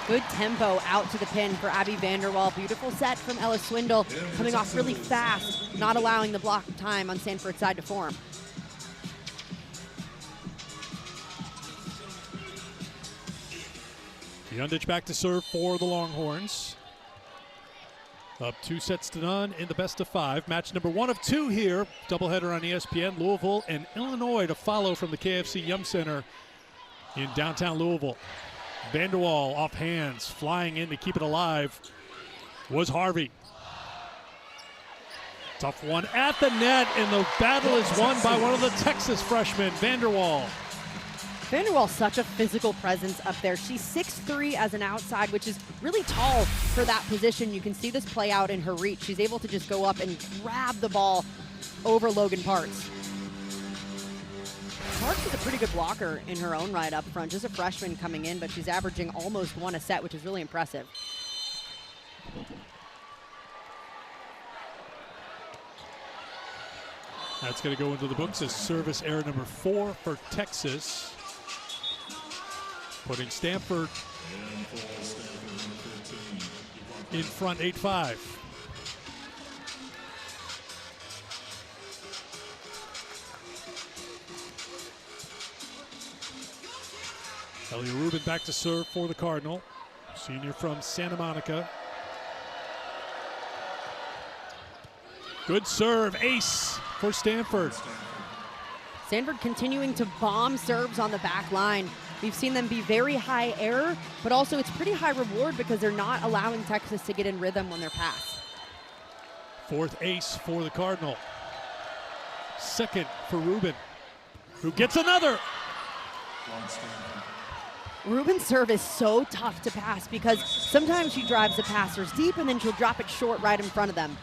Good tempo out to the pin for Abby Vanderwall. Beautiful set from Ella Swindle, coming off really fast, not allowing the block of time on Stanford's side to form. Yundich back to serve for the Longhorns. Up 2-0 in the best of 5. Match number 1 of 2 here. Doubleheader on ESPN. Louisville and Illinois to follow from the KFC Yum Center in downtown Louisville. Vanderwall off hands, flying in to keep it alive was Harvey. Tough one at the net, and the battle is won by one of the Texas freshmen, Vanderwall. Vanderwall's such a physical presence up there. She's 6'3" as an outside, which is really tall for that position. You can see this play out in her reach. She's able to just go up and grab the ball over Logan Parks. Parks is a pretty good blocker in her own right up front. Just a freshman coming in, but she's averaging almost 1 a set, which is really impressive. That's going to go into the books as service error number 4 for Texas, putting Stanford in front 8-5. Elia Rubin back to serve for the Cardinal. Senior from Santa Monica. Good serve, ace for Stanford. Stanford continuing to bomb serves on the back line. We've seen them be very high error, but also it's pretty high reward because they're not allowing Texas to get in rhythm when they're passed. Fourth ace for the Cardinal. Second for Rubin, who gets another. Rubin's serve is so tough to pass because sometimes she drives the passers deep and then she'll drop it short right in front of them.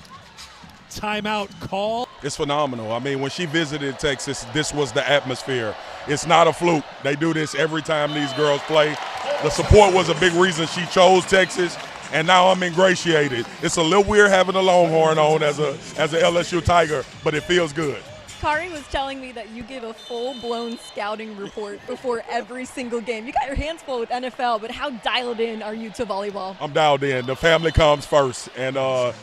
Timeout call. It's phenomenal. I mean, when she visited Texas, this was the atmosphere. It's not a fluke. They do this every time these girls play. The support was a big reason she chose Texas, and now I'm ingratiated. It's a little weird having a Longhorn on as a LSU Tiger, but it feels good. Kari was telling me that you give a full-blown scouting report before every single game. You got your hands full with NFL, but how dialed in are you to volleyball? I'm dialed in. The family comes first, and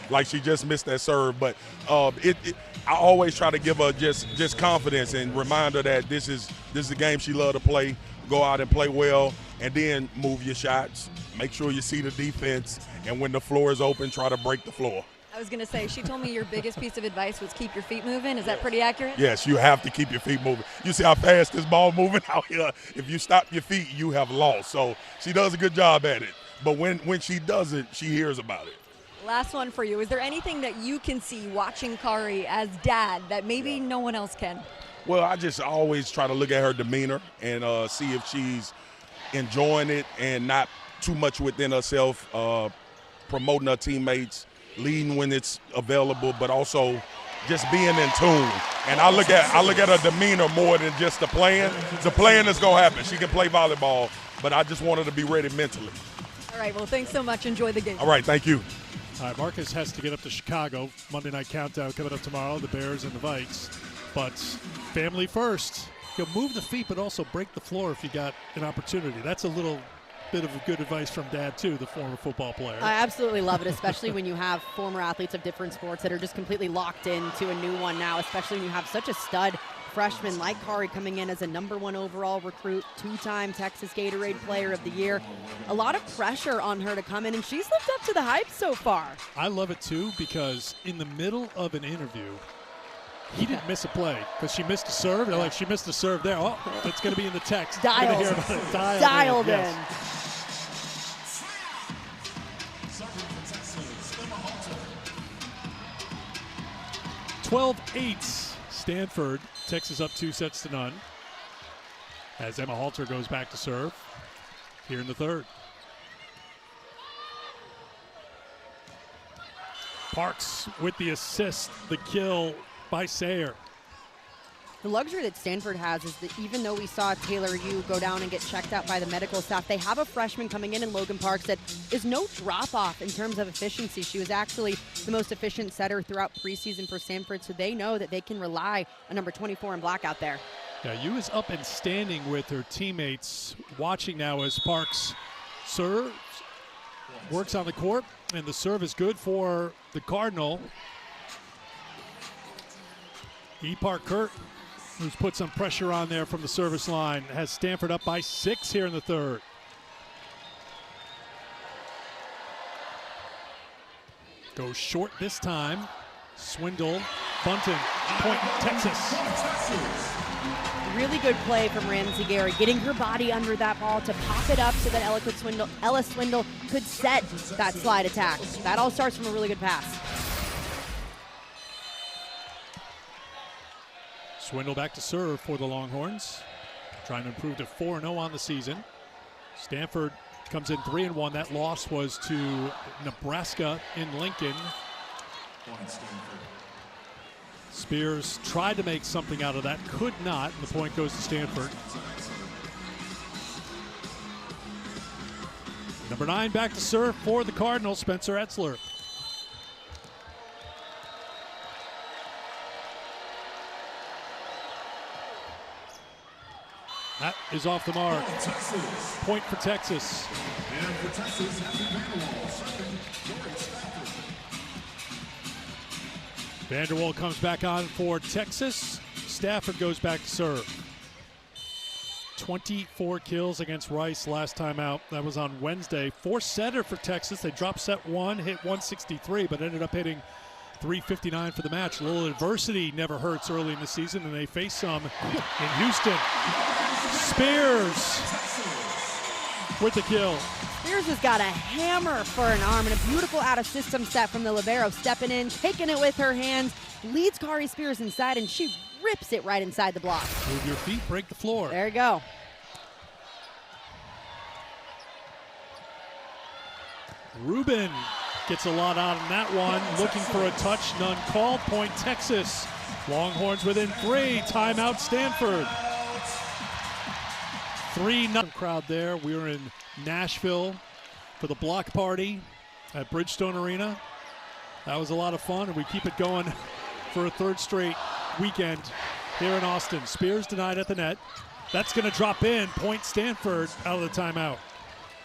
like she just missed that serve, but I always try to give her just confidence and remind her that this is a game she loves to play. Go out and play well, and then move your shots. Make sure you see the defense, and when the floor is open, try to break the floor. I was going to say, she told me your biggest piece of advice was keep your feet moving. Is that pretty accurate? Yes, you have to keep your feet moving. You see how fast this ball moving out here? If you stop your feet, you have lost. So she does a good job at it. But when she does it, she hears about it. Last one for you. Is there anything that you can see watching Kari as dad that maybe no one else can? Well, I just always try to look at her demeanor and see if she's enjoying it and not too much within herself, promoting her teammates, leading when it's available, but also just being in tune. And I look at her demeanor more than just the playing. The playing is gonna happen. She can play volleyball, but I just want her to be ready mentally. All right, well, thanks so much. Enjoy the game. All right, thank you. All right, Marcus has to get up to Chicago. Monday Night Countdown coming up tomorrow, the Bears and the Vikes. But family first. You'll move the feet, but also break the floor if you got an opportunity. That's a little bit of good advice from Dad, too, the former football player. I absolutely love it, especially when you have former athletes of different sports that are just completely locked into a new one now, especially when you have such a stud freshman like Kari coming in as a #1 overall recruit, 2-time Texas Gatorade Player of the Year. A lot of pressure on her to come in, and she's lived up to the hype so far. I love it, too, because in the middle of an interview, he didn't miss a play because she missed a serve. They're like, she missed a serve there. Oh, it's going to be in the text. Dialed in. Yes. 12-8, Stanford. Texas up 2-0 as Emma Halter goes back to serve here in the third. Parks with the assist, the kill by Sayer. The luxury that Stanford has is that even though we saw Taylor Yu go down and get checked out by the medical staff, they have a freshman coming in Logan Parks that is no drop-off in terms of efficiency. She was actually the most efficient setter throughout preseason for Stanford, so they know that they can rely on number 24 in black out there. Yeah, Yu is up and standing with her teammates, watching now as Parks serves, works on the court, and the serve is good for the Cardinal. Park Kurt, who's put some pressure on there from the service line, has Stanford up by 6 here in the third. Goes short this time. Swindle, Bunton, point Texas. Really good play from Ramsey Gary, getting her body under that ball to pop it up so that Ella Swindle could set that slide attack. That all starts from a really good pass. Swindle back to serve for the Longhorns, trying to improve to 4-0 on the season. Stanford comes in 3-1. That loss was to Nebraska in Lincoln. Spears tried to make something out of that, could not, and the point goes to Stanford. Number 9 back to serve for the Cardinals, Spencer Etzler. That is off the mark. Point for Texas. And for Texas, Happy Vanderwall, second, Vanderwall comes back on for Texas. Stafford goes back to serve. 24 kills against Rice last time out. That was on Wednesday. 4-setter for Texas. They dropped set 1, hit 163, but ended up hitting 3:59 for the match. A little adversity never hurts early in the season, and they face some in Houston. Spears with the kill. Spears has got a hammer for an arm and a beautiful out-of-system set from the libero, stepping in, taking it with her hands, leads Kari Spears inside, and she rips it right inside the block. Move your feet, break the floor. There you go. Rubin gets a lot out on that one. Looking for a touch, none called. Point Texas. Longhorns within 3. Timeout Stanford. 3-0 crowd there. We were in Nashville for the block party at Bridgestone Arena. That was a lot of fun, and we keep it going for a third straight weekend here in Austin. Spears denied at the net. That's going to drop in. Point Stanford out of the timeout.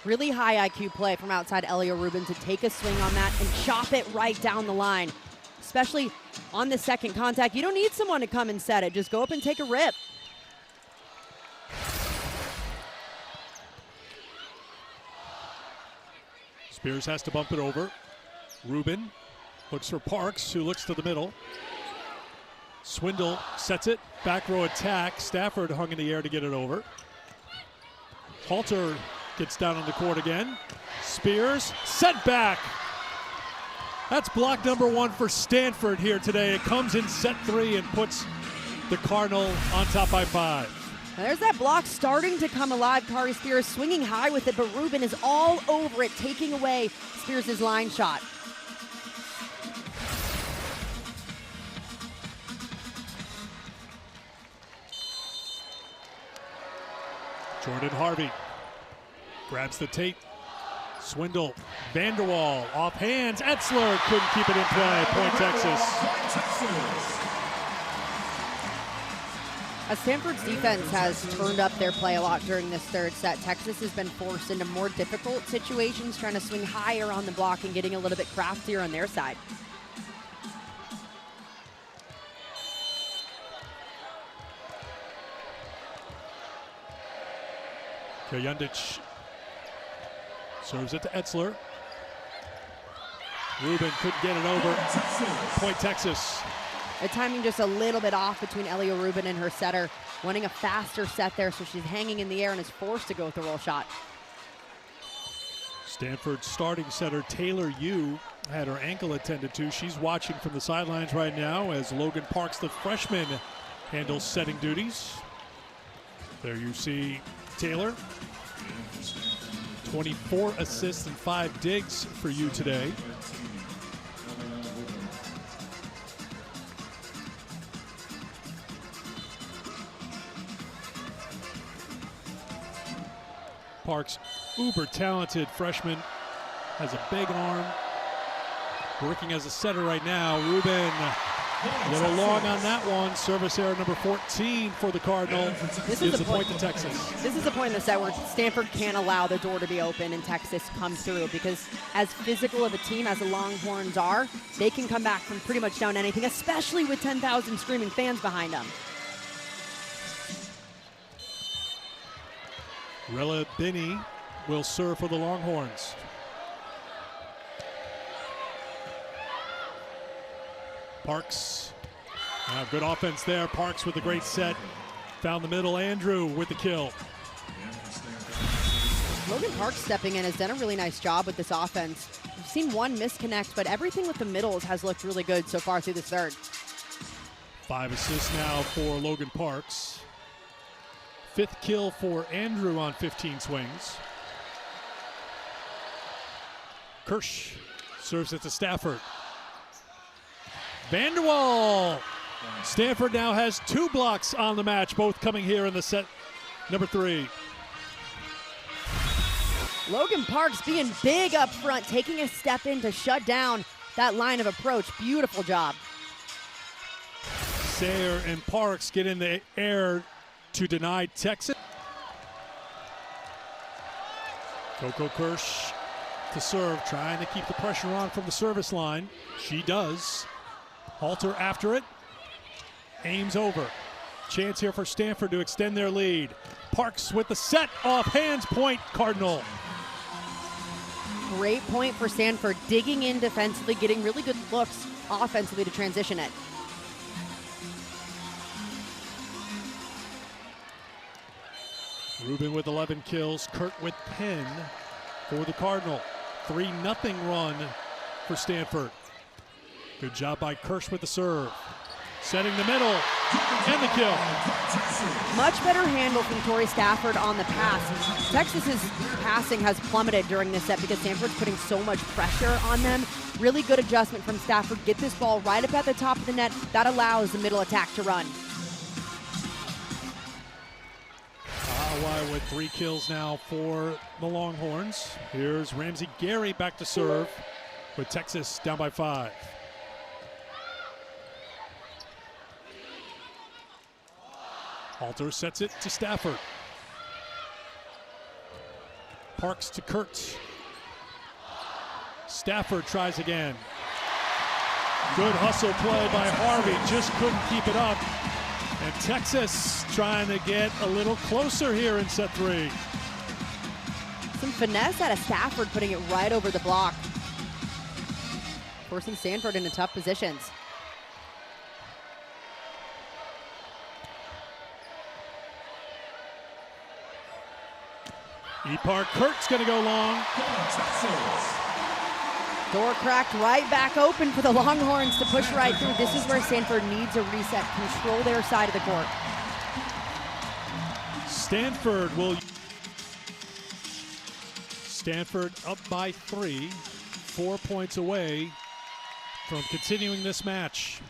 Really high IQ play from outside Elia Rubin to take a swing on that and chop it right down the line. Especially on the second contact. You don't need someone to come and set it. Just go up and take a rip. Spears has to bump it over. Rubin looks for Parks, who looks to the middle. Swindle sets it. Back row attack. Stafford hung in the air to get it over. Halter gets down on the court again. Spears, set back. That's block number 1 for Stanford here today. It comes in set 3 and puts the Cardinal on top by 5. Now there's that block starting to come alive. Kari Spears swinging high with it, but Rubin is all over it, taking away Spears' line shot. Jordan Harvey grabs the tape. Swindle, Vanderwall, off hands. Etzler couldn't keep it in play. Point Texas. As Stanford's defense has turned up their play a lot during this third set, Texas has been forced into more difficult situations, trying to swing higher on the block and getting a little bit craftier on their side. Kajundic serves it to Etzler. Rubin couldn't get it over. Point Texas. The timing just a little bit off between Elia Rubin and her setter, wanting a faster set there, so she's hanging in the air and is forced to go with the roll shot. Stanford starting setter Taylor Yu had her ankle attended to. She's watching from the sidelines right now as Logan Parks, the freshman, handles setting duties. There you see Taylor. 24 assists and 5 digs for you today. Parks, uber talented freshman, has a big arm. Working as a setter right now. Rubin, a little long on that one. Service error number 14 for the Cardinal. This is a point to Texas. This is the point in the set where Stanford can't allow the door to be open and Texas come through, because as physical of a team as the Longhorns are, they can come back from pretty much down anything, especially with 10,000 screaming fans behind them. Rella Binney will serve for the Longhorns. Parks, good offense there. Parks with a great set. Found the middle. Andrew with the kill. Logan Parks stepping in has done a really nice job with this offense. We've seen one misconnect, but everything with the middles has looked really good so far through this third. 5 assists now for Logan Parks. 5th kill for Andrew on 15 swings. Kirsch serves it to Stafford. Vanderwall. Stanford now has 2 blocks on the match, both coming here in the set number 3. Logan Parks being big up front, taking a step in to shut down that line of approach. Beautiful job. Sayer and Parks get in the air to deny Texas. Coco Kirsch to serve, trying to keep the pressure on from the service line. She does. Halter after it. Aims over. Chance here for Stanford to extend their lead. Parks with the set, off hands, point Cardinal. great point for Stanford, digging in defensively, getting really good looks offensively to transition it. Rubin with 11 kills, Kurt with 10 for the Cardinal. 3-0 run for Stanford. Good job by Kirsch with the serve. Setting the middle, and the kill. Much better handle from Tori Stafford on the pass. Texas's passing has plummeted during this set because Stanford's putting so much pressure on them. Really good adjustment from Stafford. Get this ball right up at the top of the net. That allows the middle attack to run. Hawaii with 3 kills now for the Longhorns. Here's Ramsey Gary back to serve with Texas down by 5. Halter sets it to Stafford. Parks to Kurtz. Stafford tries again. Good hustle play by Harvey, just couldn't keep it up. And Texas trying to get a little closer here in set 3. Some finesse out of Stafford, putting it right over the block. Forcing Stanford into tough positions. Ipar Kurt's gonna go long. Door cracked right back open for the Longhorns to push right through. This is where Stanford needs a reset, control their side of the court. Stanford up by 3, 4 points away from continuing this match.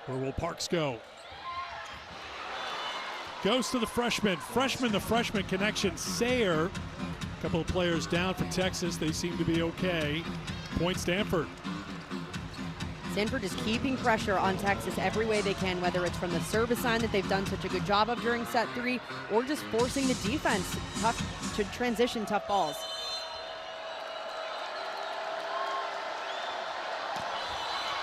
Where will Parks go? Goes to the freshman. The freshman connection. Sayer, a couple of players down for Texas. They seem to be okay. Point Stanford. Stanford is keeping pressure on Texas every way they can, whether it's from the service line that they've done such a good job of during set 3, or just forcing the defense to transition tough balls.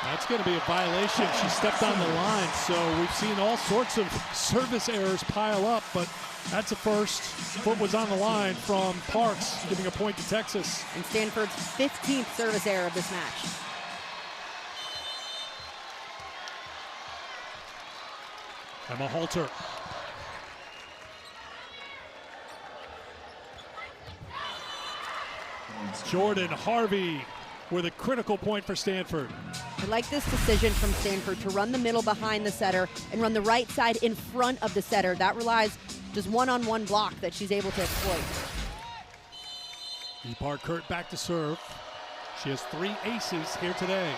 That's going to be a violation. She stepped on the line, so we've seen all sorts of service errors pile up, but that's a first. Foot was on the line from Parks, giving a point to Texas. And Stanford's 15th service error of this match. Emma Halter. Jordan Harvey with a critical point for Stanford. I like this decision from Stanford to run the middle behind the setter and run the right side in front of the setter. That relies just one-on-one block that she's able to exploit. Ipar Kurt back to serve. She has 3 aces here today.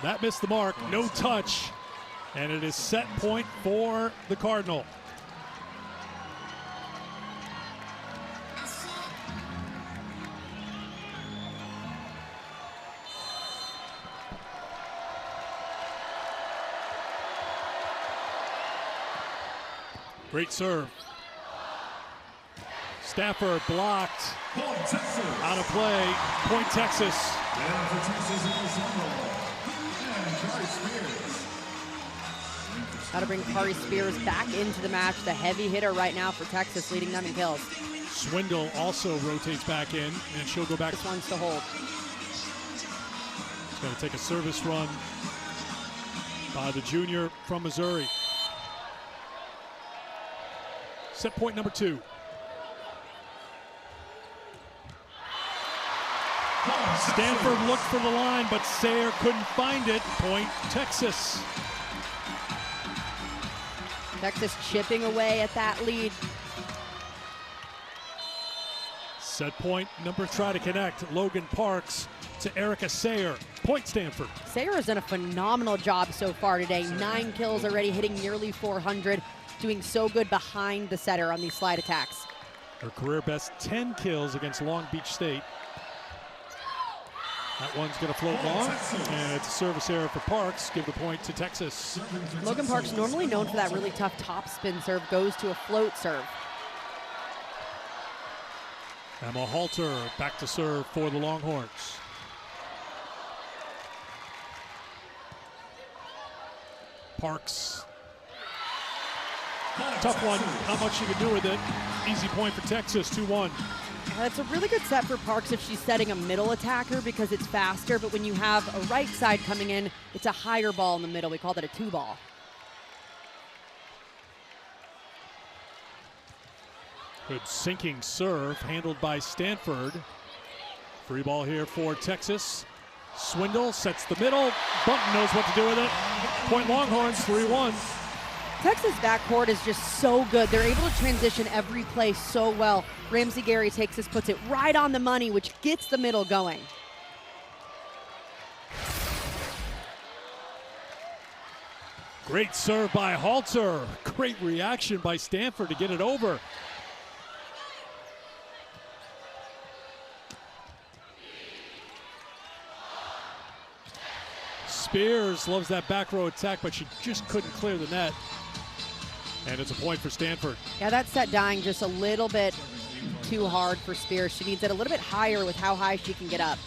That missed the mark, no touch, and it is set point for the Cardinal. Great serve. Stafford blocked. Out of play. Point Texas. Got to bring Kari Spears back into the match. The heavy hitter right now for Texas, leading them in kills. Swindle also rotates back in, and she'll go back. This one's to hold. It's going to take a service run by the junior from Missouri. Set point number 2. Stanford looked for the line, but Sayer couldn't find it. Point Texas. Texas chipping away at that lead. Set point number, try to connect. Logan Parks to Erica Sayer. Point Stanford. Sayer has done a phenomenal job so far today. 9 kills already, hitting nearly 400. Doing so good behind the setter on these slide attacks. Her career best 10 kills against Long Beach State. That one's going to float long, and it's a service error for Parks. Give the point to Texas. Logan Parks, normally known for that really tough top spin serve, goes to a float serve. Emma Halter back to serve for the Longhorns. Parks. Tough one. Not much you can do with it. Easy point for Texas, 2-1. It's a really good set for Parks if she's setting a middle attacker because it's faster, but when you have a right side coming in, it's a higher ball in the middle. We call that a 2-ball. Good sinking serve handled by Stanford. Free ball here for Texas. Swindle sets the middle. Bunton knows what to do with it. Point Longhorns, 3-1. Texas backcourt is just so good. They're able to transition every play so well. Ramsey Gary takes this, puts it right on the money, which gets the middle going. Great serve by Halter. Great reaction by Stanford to get it over. Spears loves that back row attack, but she just couldn't clear the net. And it's a point for Stanford. Yeah, that set dying just a little bit too hard for Spears. She needs it a little bit higher with how high she can get up.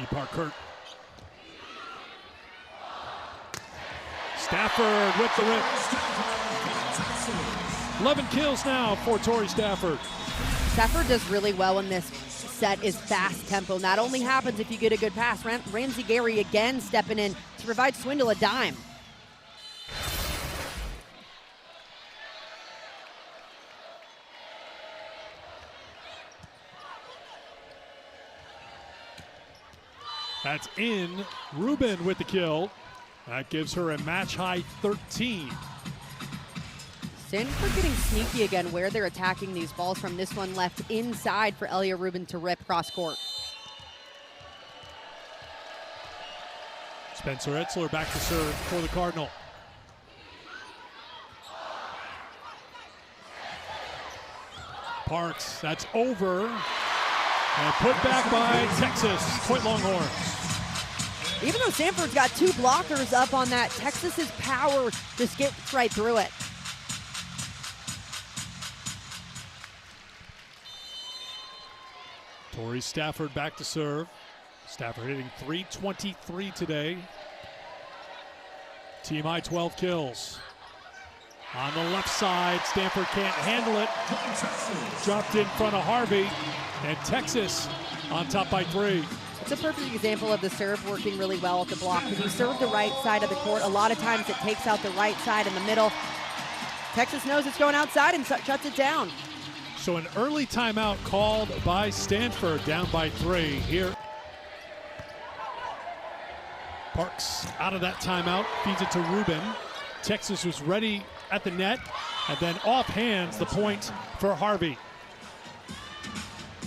Parkert. Stafford with the rip. 11 kills now for Tori Stafford. Stafford does really well in this set is fast tempo. Not only happens if you get a good pass. Ramsey Gary again stepping in to provide Swindle a dime. That's in. Rubin with the kill. That gives her a match-high 13. Stanford getting sneaky again where they're attacking these balls from. This one left inside for Elia Rubin to rip cross court. Spencer Etzler back to serve for the Cardinal. Parks, that's over. And put back by Texas. Point Longhorns. Even though Stanford's got two blockers up on that, Texas's power just gets right through it. Tori Stafford back to serve. Stafford hitting .323 today. Team high 12 kills. On the left side, Stanford can't handle it. Dropped in front of Harvey. And Texas on top by 3. It's a perfect example of the serve working really well at the block. When you serve the right side of the court, a lot of times it takes out the right side in the middle. Texas knows it's going outside and shuts it down. So an early timeout called by Stanford, down by 3 here. Parks out of that timeout, feeds it to Rubin. Texas was ready at the net, and then off hands the point for Harvey.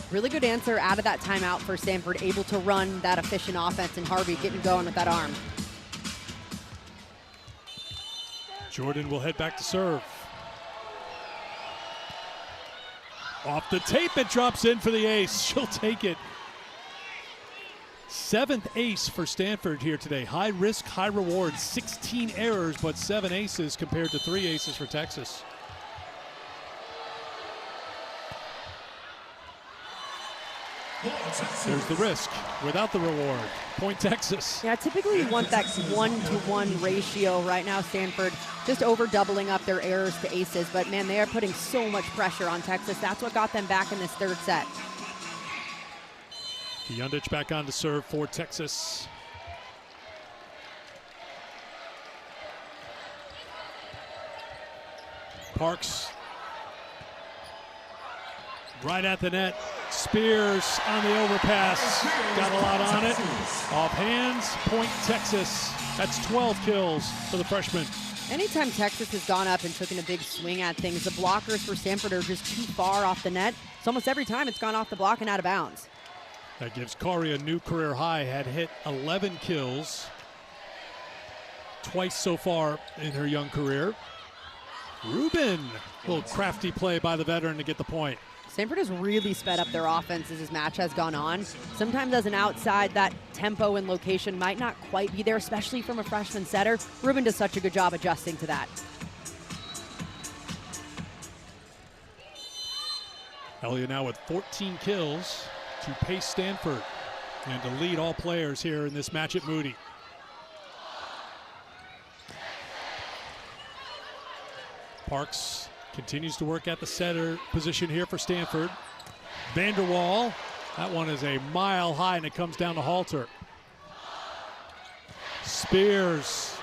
Really good answer out of that timeout for Stanford, able to run that efficient offense, and Harvey getting going with that arm. Jordan will head back to serve. Off the tape, it drops in for the ace. She'll take it. 7th ace for Stanford here today. High risk, high reward. 16 errors, but 7 aces compared to 3 aces for Texas. There's the risk without the reward. Point Texas. Yeah, typically you want that 1-to-1 ratio. Right now, Stanford just over doubling up their errors to aces, but man, they are putting so much pressure on Texas. That's what got them back in this third set. Kiyundich back on to serve for Texas. Parks right at the net. Spears on the overpass. Got a lot on it. Off hands, point Texas. That's 12 kills for the freshman. Anytime Texas has gone up and taken a big swing at things, the blockers for Stanford are just too far off the net. So almost every time it's gone off the block and out of bounds. That gives Kari a new career high. Had hit 11 kills. Twice so far in her young career. Rubin, little crafty play by the veteran to get the point. Stanford has really sped up their offense as this match has gone on. Sometimes as an outside, that tempo and location might not quite be there, especially from a freshman setter. Rubin does such a good job adjusting to that. Elliott now with 14 kills to pace Stanford and to lead all players here in this match at Moody. Parks continues to work at the setter position here for Stanford. Vanderwall, that one is a mile high and it comes down to Halter. Spears.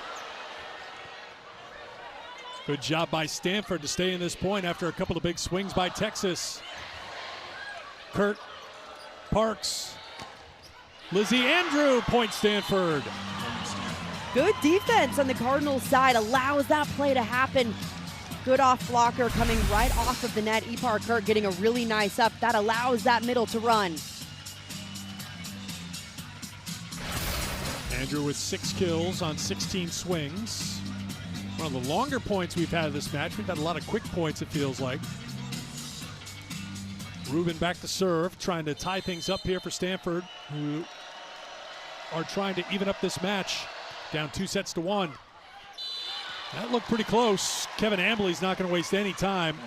Good job by Stanford to stay in this point after a couple of big swings by Texas. Kurt, Parks, Lizzie Andrew, point Stanford. Good defense on the Cardinals side allows that play to happen. Good off blocker coming right off of the net. Ipar Kurt getting a really nice up. That allows that middle to run. Andrew with 6 kills on 16 swings. One of the longer points we've had in this match. We've had a lot of quick points, it feels like. Rubin back to serve, trying to tie things up here for Stanford, who are trying to even up this match. Down 2-1. That looked pretty close. Kevin Ambley's not going to waste any time.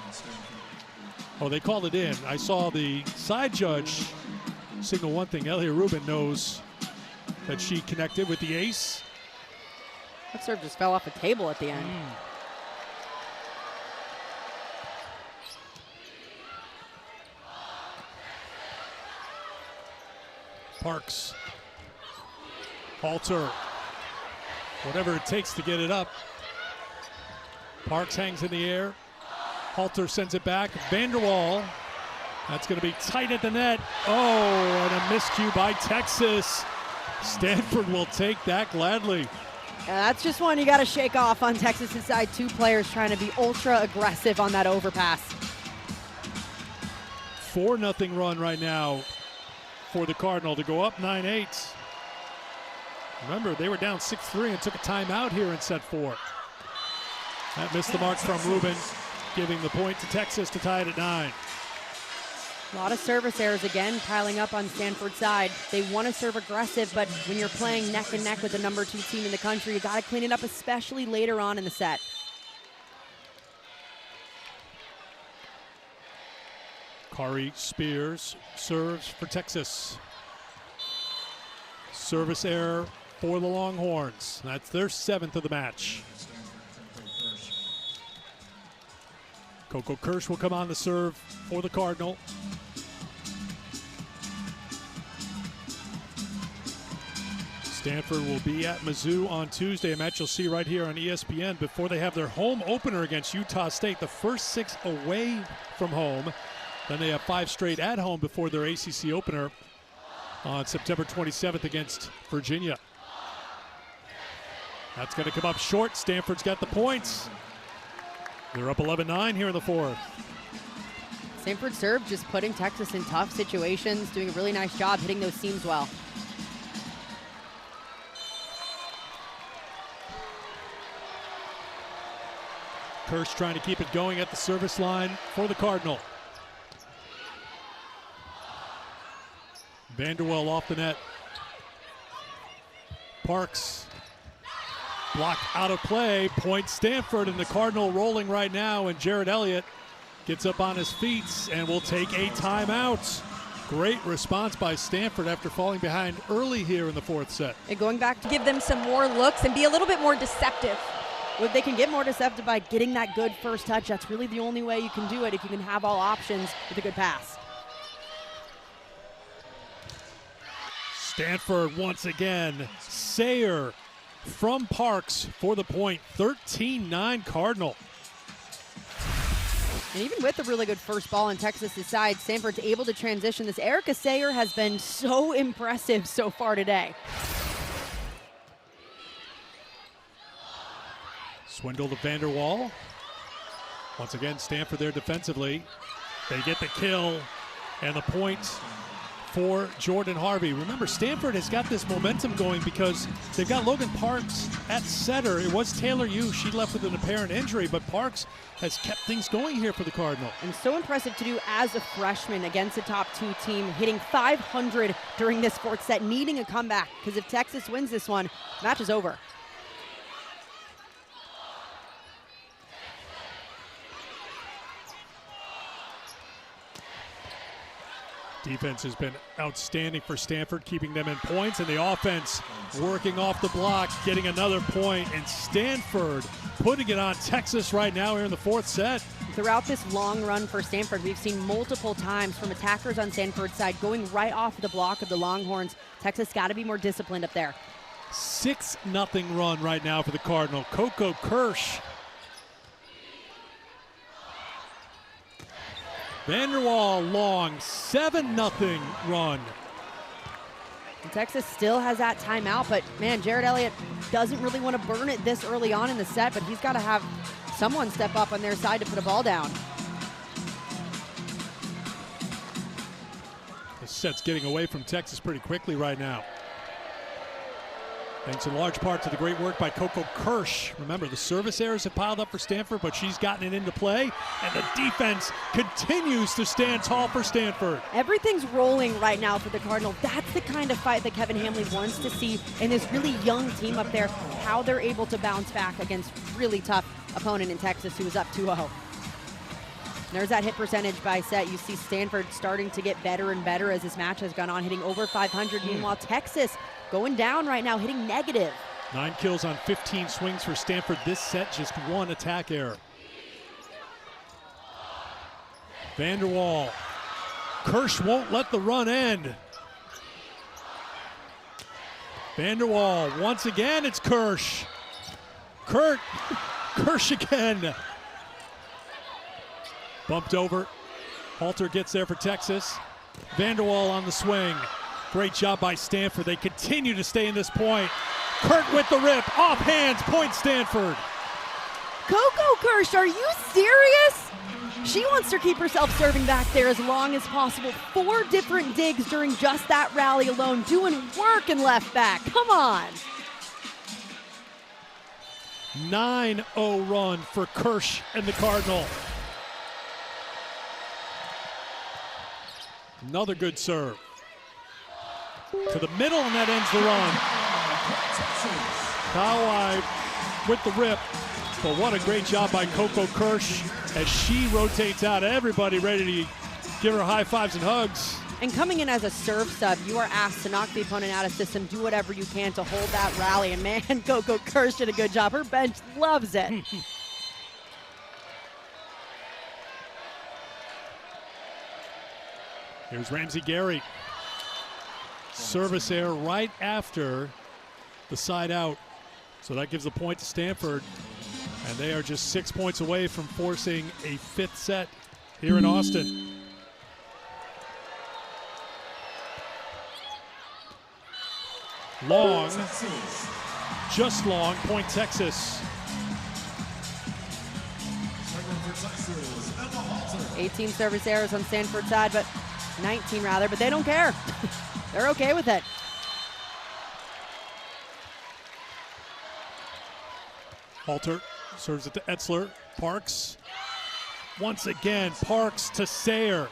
Oh, they called it in. I saw the side judge signal one thing. Elliot Rubin knows that she connected with the ace. That serve just fell off the table at the end. Parks. Halter. Whatever it takes to get it up. Parks hangs in the air. Halter sends it back. Vanderwall. That's going to be tight at the net. Oh, and a miscue by Texas. Stanford will take that gladly. Yeah, that's just one you got to shake off on Texas' side. 2 players trying to be ultra aggressive on that overpass. 4-0 run right now for the Cardinal to go up 9-8. Remember, they were down 6-3 and took a timeout here in set 4. That missed the mark from Rubin, giving the point to Texas to tie it at 9. A lot of service errors again piling up on Stanford's side. They want to serve aggressive, but when you're playing neck and neck with the number 2 team in the country, you got to clean it up, especially later on in the set. Kari Spears serves for Texas. Service error for the Longhorns. That's their 7th of the match. Coco Kirsch will come on to serve for the Cardinal. Stanford will be at Mizzou on Tuesday, a match you'll see right here on ESPN before they have their home opener against Utah State. The first 6 away from home. Then they have 5 straight at home before their ACC opener on September 27th against Virginia. That's going to come up short. Stanford's got the points. They're up 11-9 here in the 4th. Stanford serve just putting Texas in tough situations, doing a really nice job hitting those seams well. Kirsch trying to keep it going at the service line for the Cardinal. Vanderwell off the net. Parks blocked out of play. Point Stanford, and the Cardinal rolling right now, and Jared Elliott gets up on his feet and will take a timeout. Great response by Stanford after falling behind early here in the 4th set. And going back to Give them some more looks and be a little bit more deceptive. well, they can get more deceptive by getting that good first touch. That's really the only way you can do it, if you can have all options with a good pass. Stanford once again. Sayer from Parks for the point. 13-9 Cardinal. And even with a really good first ball on Texas' side, Stanford's able to transition. This Erica Sayer has been so impressive so far today. Swindle to Vanderwall. Once again, Stanford there defensively. They get the kill and the point for Jordan Harvey. Remember, Stanford has got this momentum going because they've got Logan Parks at setter. It was Taylor Yu. She left with an apparent injury, but Parks has kept things going here for the Cardinal. And so impressive to do as a freshman against a top 2 team, hitting 500 during this fourth set, needing a comeback, because if Texas wins this one, match is over. Defense has been outstanding for Stanford, keeping them in points, and the offense working off the block, getting another point, and Stanford putting it on Texas right now here in the fourth set. Throughout this long run for Stanford, we've seen multiple times from attackers on Stanford's side going right off the block of the Longhorns. Texas got to be more disciplined up there. 6-0 run right now for the Cardinal. Coco Kirsch. Vanderwall long, 7-0 run. And Texas still has that timeout, but man, Jared Elliott doesn't really want to burn it this early on in the set, but he's got to have someone step up on their side to put a ball down. The set's getting away from Texas pretty quickly right now. Thanks in large part to the great work by Coco Kirsch. Remember, the service errors have piled up for Stanford, but she's gotten it into play, and the defense continues to stand tall for Stanford. Everything's rolling right now for the Cardinal. That's the kind of fight that Kevin Hamley wants to see in this really young team up there, how they're able to bounce back against really tough opponent in Texas who is up 2-0. There's that hit percentage by set. You see Stanford starting to get better and better as this match has gone on, hitting over 500. Meanwhile, Texas going down right now, hitting negative. 9 kills on 15 swings for Stanford this set, just 1 attack error. Vanderwall. Kirsch won't let the run end. Vanderwall, once again, it's Kirsch. Kirsch again. Bumped over. Halter gets there for Texas. Vanderwall on the swing. Great job by Stanford. They continue to stay in this point. Kurt with the rip. Off hands. Point Stanford. Coco Kirsch, are you serious? She wants to keep herself serving back there as long as possible. 4 different digs during just that rally alone. Doing work in left back. Come on. 9-0 run for Kirsch and the Cardinal. Another good serve. To the middle, and that ends the run. Kawhi with the rip. But what a great job by Coco Kirsch as she rotates out. Everybody ready to give her high fives and hugs. And coming in as a serve sub, you are asked to knock the opponent out of system, do whatever you can to hold that rally. And man, Coco Kirsch did a good job. Her bench loves it. Here's Ramsey Gary. Service error right after the side out. So that gives the point to Stanford. And they are just 6 points away from forcing a 5th set here in Austin. Long, just long, point Texas. 18 service errors on Stanford's side, but 19 rather, but they don't care. They're okay with it. Halter serves it to Etzler. Parks. Once again, Parks to Sayer.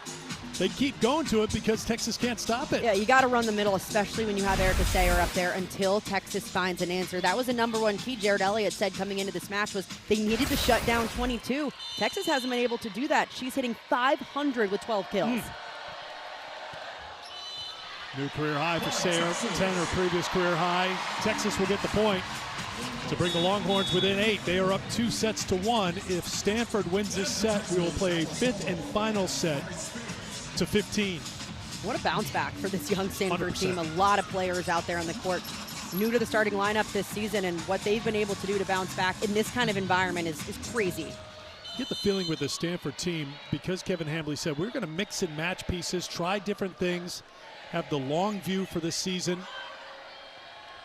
They keep going to it because Texas can't stop it. Yeah, you got to run the middle, especially when you have Erica Sayer up there until Texas finds an answer. That was the #1 key Jared Elliott said coming into this match was they needed to shut down 22. Texas hasn't been able to do that. She's hitting 500 with 12 kills. New career high for Sayer, 10 her previous career high. Texas will get the point to bring the Longhorns within 8. They are up 2-1. If Stanford wins this set, we will play a 5th and final set to 15. What a bounce back for this young Stanford 100%. team. A lot of players out there on the court new to the starting lineup this season, and what they've been able to do to bounce back in this kind of environment is crazy. Get the feeling with the Stanford team, because Kevin Hambley said we're going to mix and match pieces, try different things, have the long view for this season,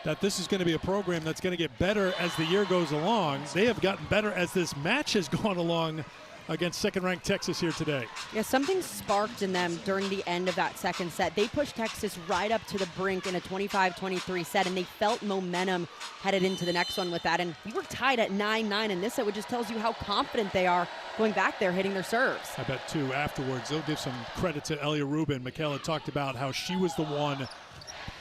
that this is going to be a program that's going to get better as the year goes along. They have gotten better as this match has gone along against second-ranked Texas here today. Yeah, something sparked in them during the end of that second set. They pushed Texas right up to the brink in a 25-23 set, and they felt momentum headed into the next one with that. And we were tied at 9-9 in this set, which just tells you how confident they are going back there, hitting their serves. I bet, too, afterwards, they'll give some credit to Elia Rubin. Michaela talked about how she was the one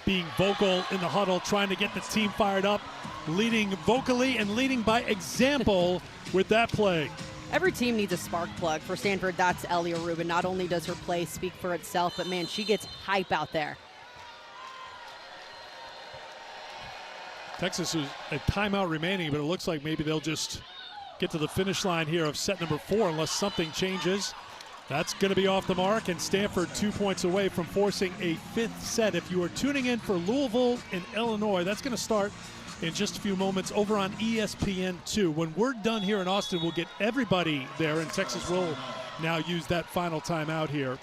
being vocal in the huddle, trying to get the team fired up, leading vocally and leading by example with that play. Every team needs a spark plug. For Stanford, that's Elia Rubin. Not only does her play speak for itself, but man, she gets hype out there. Texas is a timeout remaining, but it looks like maybe they'll just get to the finish line here of set number 4 unless something changes. That's going to be off the mark, and Stanford 2 points away from forcing a 5th set. If you are tuning in for Louisville in Illinois, that's going to start in just a few moments over on ESPN2. When we're done here in Austin, we'll get everybody there, and Texas will now use that final timeout here.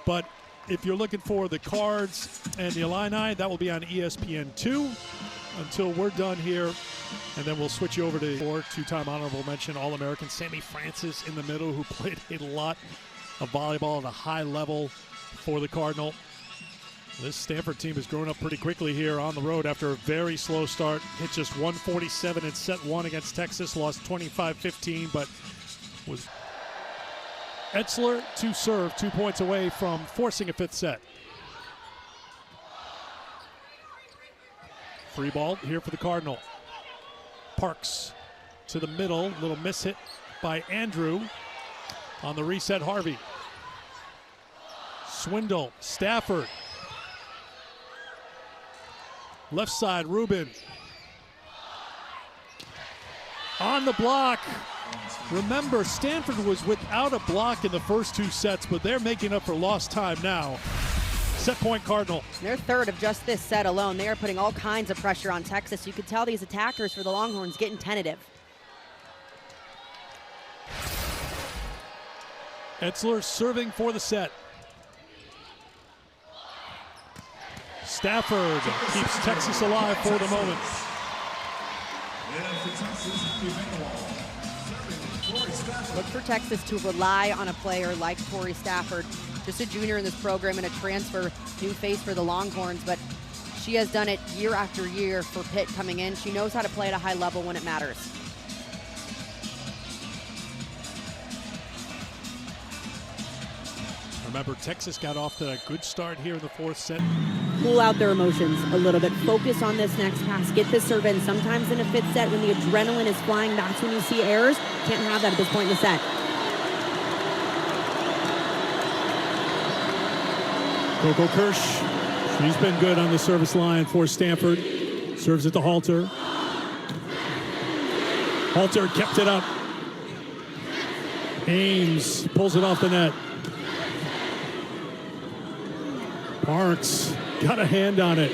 But if you're looking for the Cards and the Illini, that will be on ESPN2 until we're done here. And then we'll switch you over to two-time honorable mention All-American Sammy Francis in the middle, who played a lot of volleyball at a high level for the Cardinal. This Stanford team has grown up pretty quickly here on the road after a very slow start. Hit just 147 in set 1 against Texas, lost 25-15, but was Etzler to serve, 2 points away from forcing a 5th set. Free ball here for the Cardinal. Parks to the middle, little miss hit by Andrew. On the reset, Harvey. Swindle, Stafford. Left side, Rubin. On the block. Remember, Stanford was without a block in the first 2 sets, but they're making up for lost time now. Set point Cardinal. Their third of just this set alone. They are putting all kinds of pressure on Texas. You could tell these attackers for the Longhorns getting tentative. Etzler serving for the set. Stafford keeps Texas alive for the moment. Look for Texas to rely on a player like Tori Stafford, just a junior in this program and a transfer, new face for the Longhorns, but she has done it year after year for Pitt coming in. She knows how to play at a high level when it matters. Remember, Texas got off to a good start here in the 4th set. Cool out their emotions a little bit. Focus on this next pass. Get the serve in. Sometimes in a 5th set, when the adrenaline is flying, that's when you see errors. Can't have that at this point in the set. Coco Kirsch, she's been good on the service line for Stanford. Serves it to Halter. Halter kept it up. Ames pulls it off the net. Parks got a hand on it.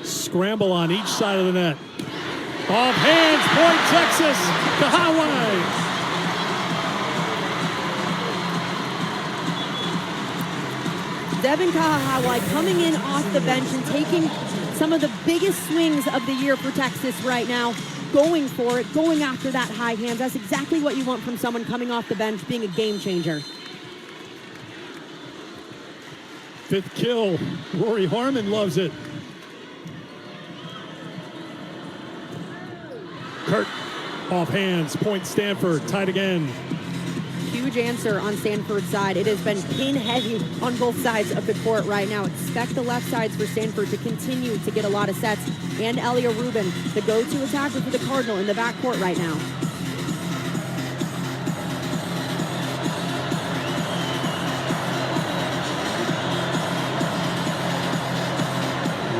Scramble on each side of the net. Off hands, point Texas, Kahawai. Devin Kahawai coming in off the bench and taking some of the biggest swings of the year for Texas right now. Going for it, going after that high hand. That's exactly what you want from someone coming off the bench, being a game changer. 5th kill. Rory Harmon loves it. Kurt off hands, point Stanford, tied again. Huge answer on Stanford's side. It has been pin heavy on both sides of the court right now. Expect the left sides for Stanford to continue to get a lot of sets. And Elia Rubin, the go-to attacker for the Cardinal in the backcourt right now.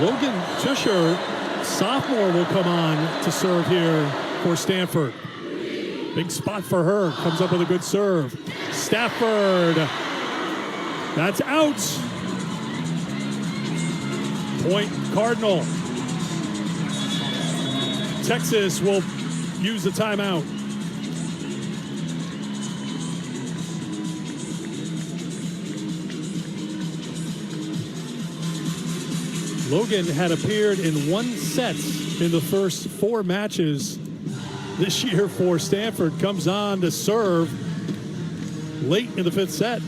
Logan Tusher, sophomore, will come on to serve here for Stanford. Big spot for her. Comes up with a good serve. Stafford. That's out. Point Cardinal. Texas will use the timeout. Logan had appeared in 1 set in the first 4 matches this year for Stanford. Comes on to serve. late in the fifth set.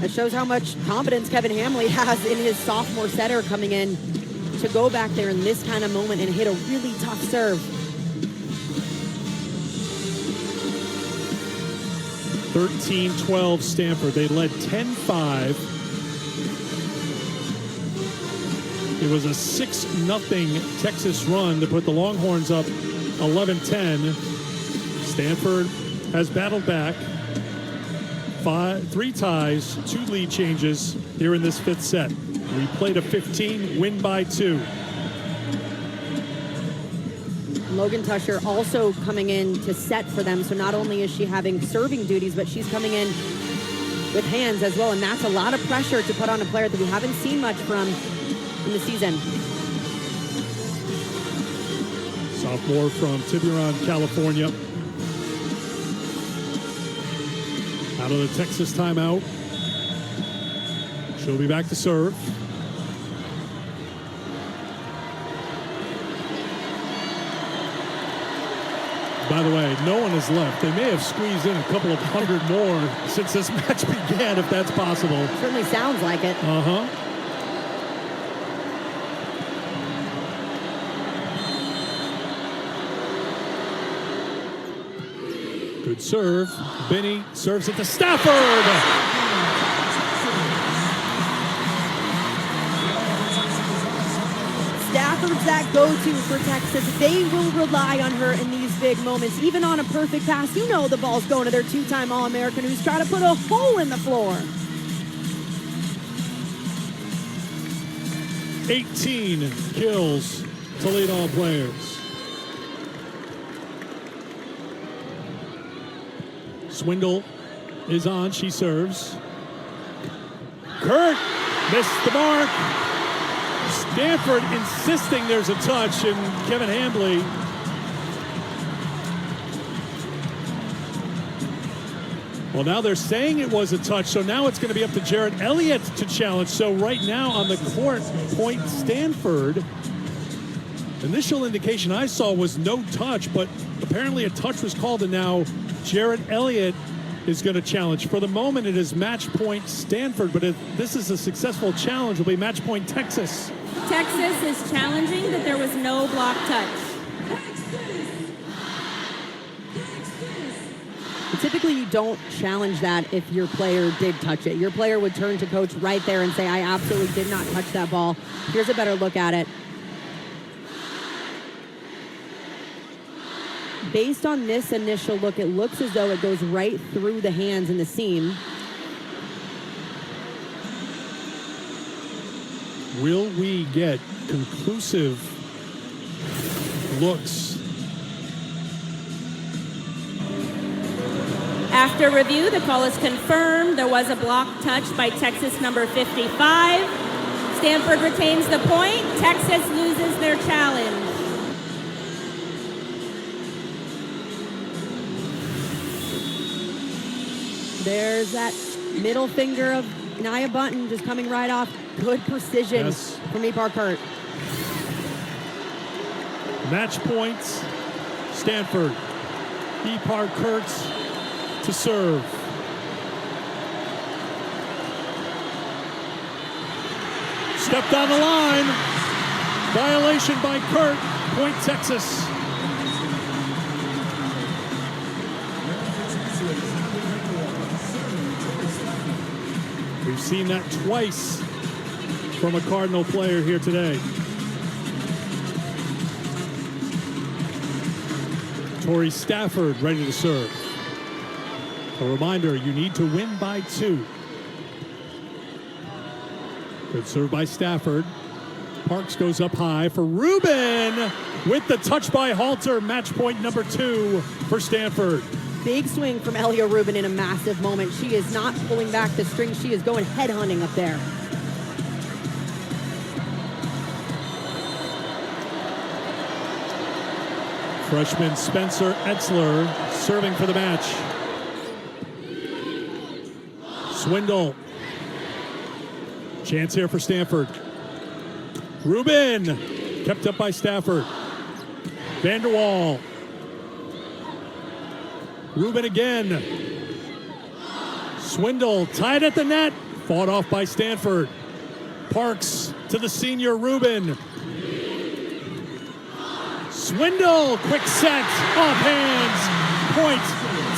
It shows how much confidence Kevin Hamley has in his sophomore setter coming in to go back there in this kind of moment and hit a really tough serve. 13-12 Stanford. They led 10-5. It was a 6-0 Texas run to put the Longhorns up 11-10. Stanford has battled back. 3 ties, 2 lead changes here in this fifth set. We played a 15, win by 2. Logan Tusher also coming in to set for them. So not only is she having serving duties, but she's coming in with hands as well. And that's a lot of pressure to put on a player that we haven't seen much from in the season. Sophomore from Tiburon, California. Out of the Texas timeout. She'll be back to serve. By the way, no one has left. They may have squeezed in a couple of hundred more since this match began, if that's possible. Certainly sounds like it. Uh-huh. Good serve. Benny serves it to Stafford. Stafford's that go-to for Texas. They will rely on her in these big moments. Even on a perfect pass, you know the ball's going to their 2-time All-American who's trying to put a hole in the floor. 18 kills to lead all players. Swindle is on. She serves. Kurt missed the mark. Stanford insisting there's a touch, and Kevin Hamley well, now they're saying it was a touch, so now it's going to be up to Jarrett Elliott to challenge. So right now on the court, point Stanford. Initial indication I saw was no touch, but apparently a touch was called, and now Jarrett Elliott is going to challenge. For the moment, it is match point Stanford, but if this is a successful challenge, it'll be match point Texas. Texas is challenging that there was no block touch. Typically, you don't challenge that if your player did touch it. Your player would turn to coach right there and say, I absolutely did not touch that ball. Here's a better look at it. Based on this initial look, it looks as though it goes right through the hands in the seam. Will we get conclusive looks? After review, the call is confirmed. There was a block touch by Texas number 55. Stanford retains the point. Texas loses their challenge. There's that middle finger of Nia Bunton just coming right off. Good precision from Ipar Kurt. Match points, Stanford. Ipar Kurt to serve. Stepped on the line. Violation by Kurt. Point Texas. We've seen that twice from a Cardinal player here today. Tori Stafford ready to serve. A reminder, you need to win by 2. Good serve by Stafford. Parks goes up high for Rubin with the touch by Halter. Match point number 2 for Stanford. Big swing from Elia Rubin in a massive moment. She is not pulling back the string. She is going headhunting up there. Freshman Spencer Etzler serving for the match. Swindle. Chance here for Stanford. Rubin kept up by Stafford. Vanderwall. Rubin again. Swindle tied at the net, fought off by Stanford. Parks to the senior Rubin. Swindle, quick set, off hands, point,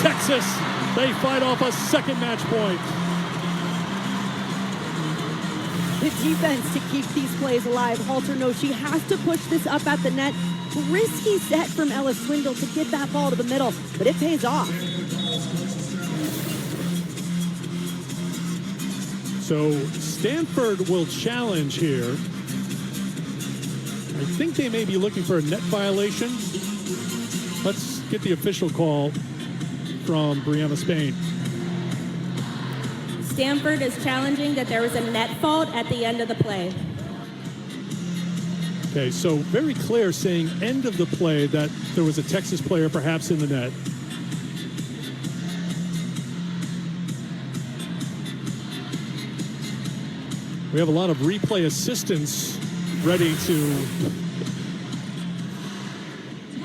Texas. They fight off a second match point. The defense to keep these plays alive. Halter knows she has to push this up at the net. Risky set from Ella Swindle to get that ball to the middle, but it pays off. So Stanford will challenge here. I think they may be looking for a net violation. Let's get the official call from Brianna Spain. Stanford is challenging that there was a net fault at the end of the play. Okay, so very clear saying end of the play that there was a Texas player perhaps in the net. We have a lot of replay assistants ready to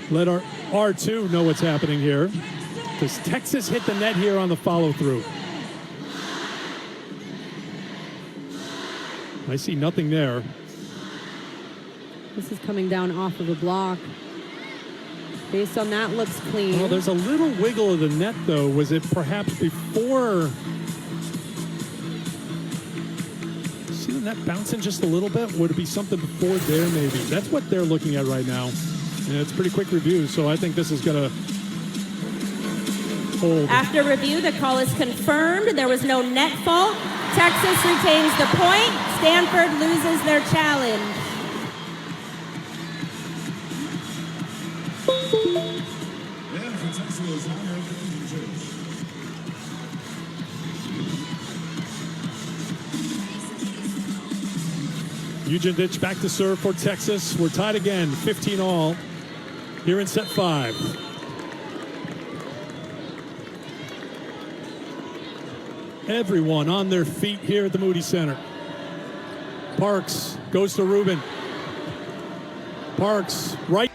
let our R2 know what's happening here. Does Texas hit the net here on the follow-through? I see nothing there. This is coming down off of a block. Based on that, looks clean. Well, there's a little wiggle of the net, though. Was it perhaps before? See the net bouncing just a little bit? Would it be something before there, maybe? That's what they're looking at right now. And it's pretty quick review, so I think this is going to hold. After review, the call is confirmed. There was no net fault. Texas retains the point. Stanford loses their challenge. And for Texas, Ujendich back to serve for Texas. We're tied again, 15-all here in set 5. Everyone on their feet here at the Moody Center. Parks goes to Rubin. Parks right.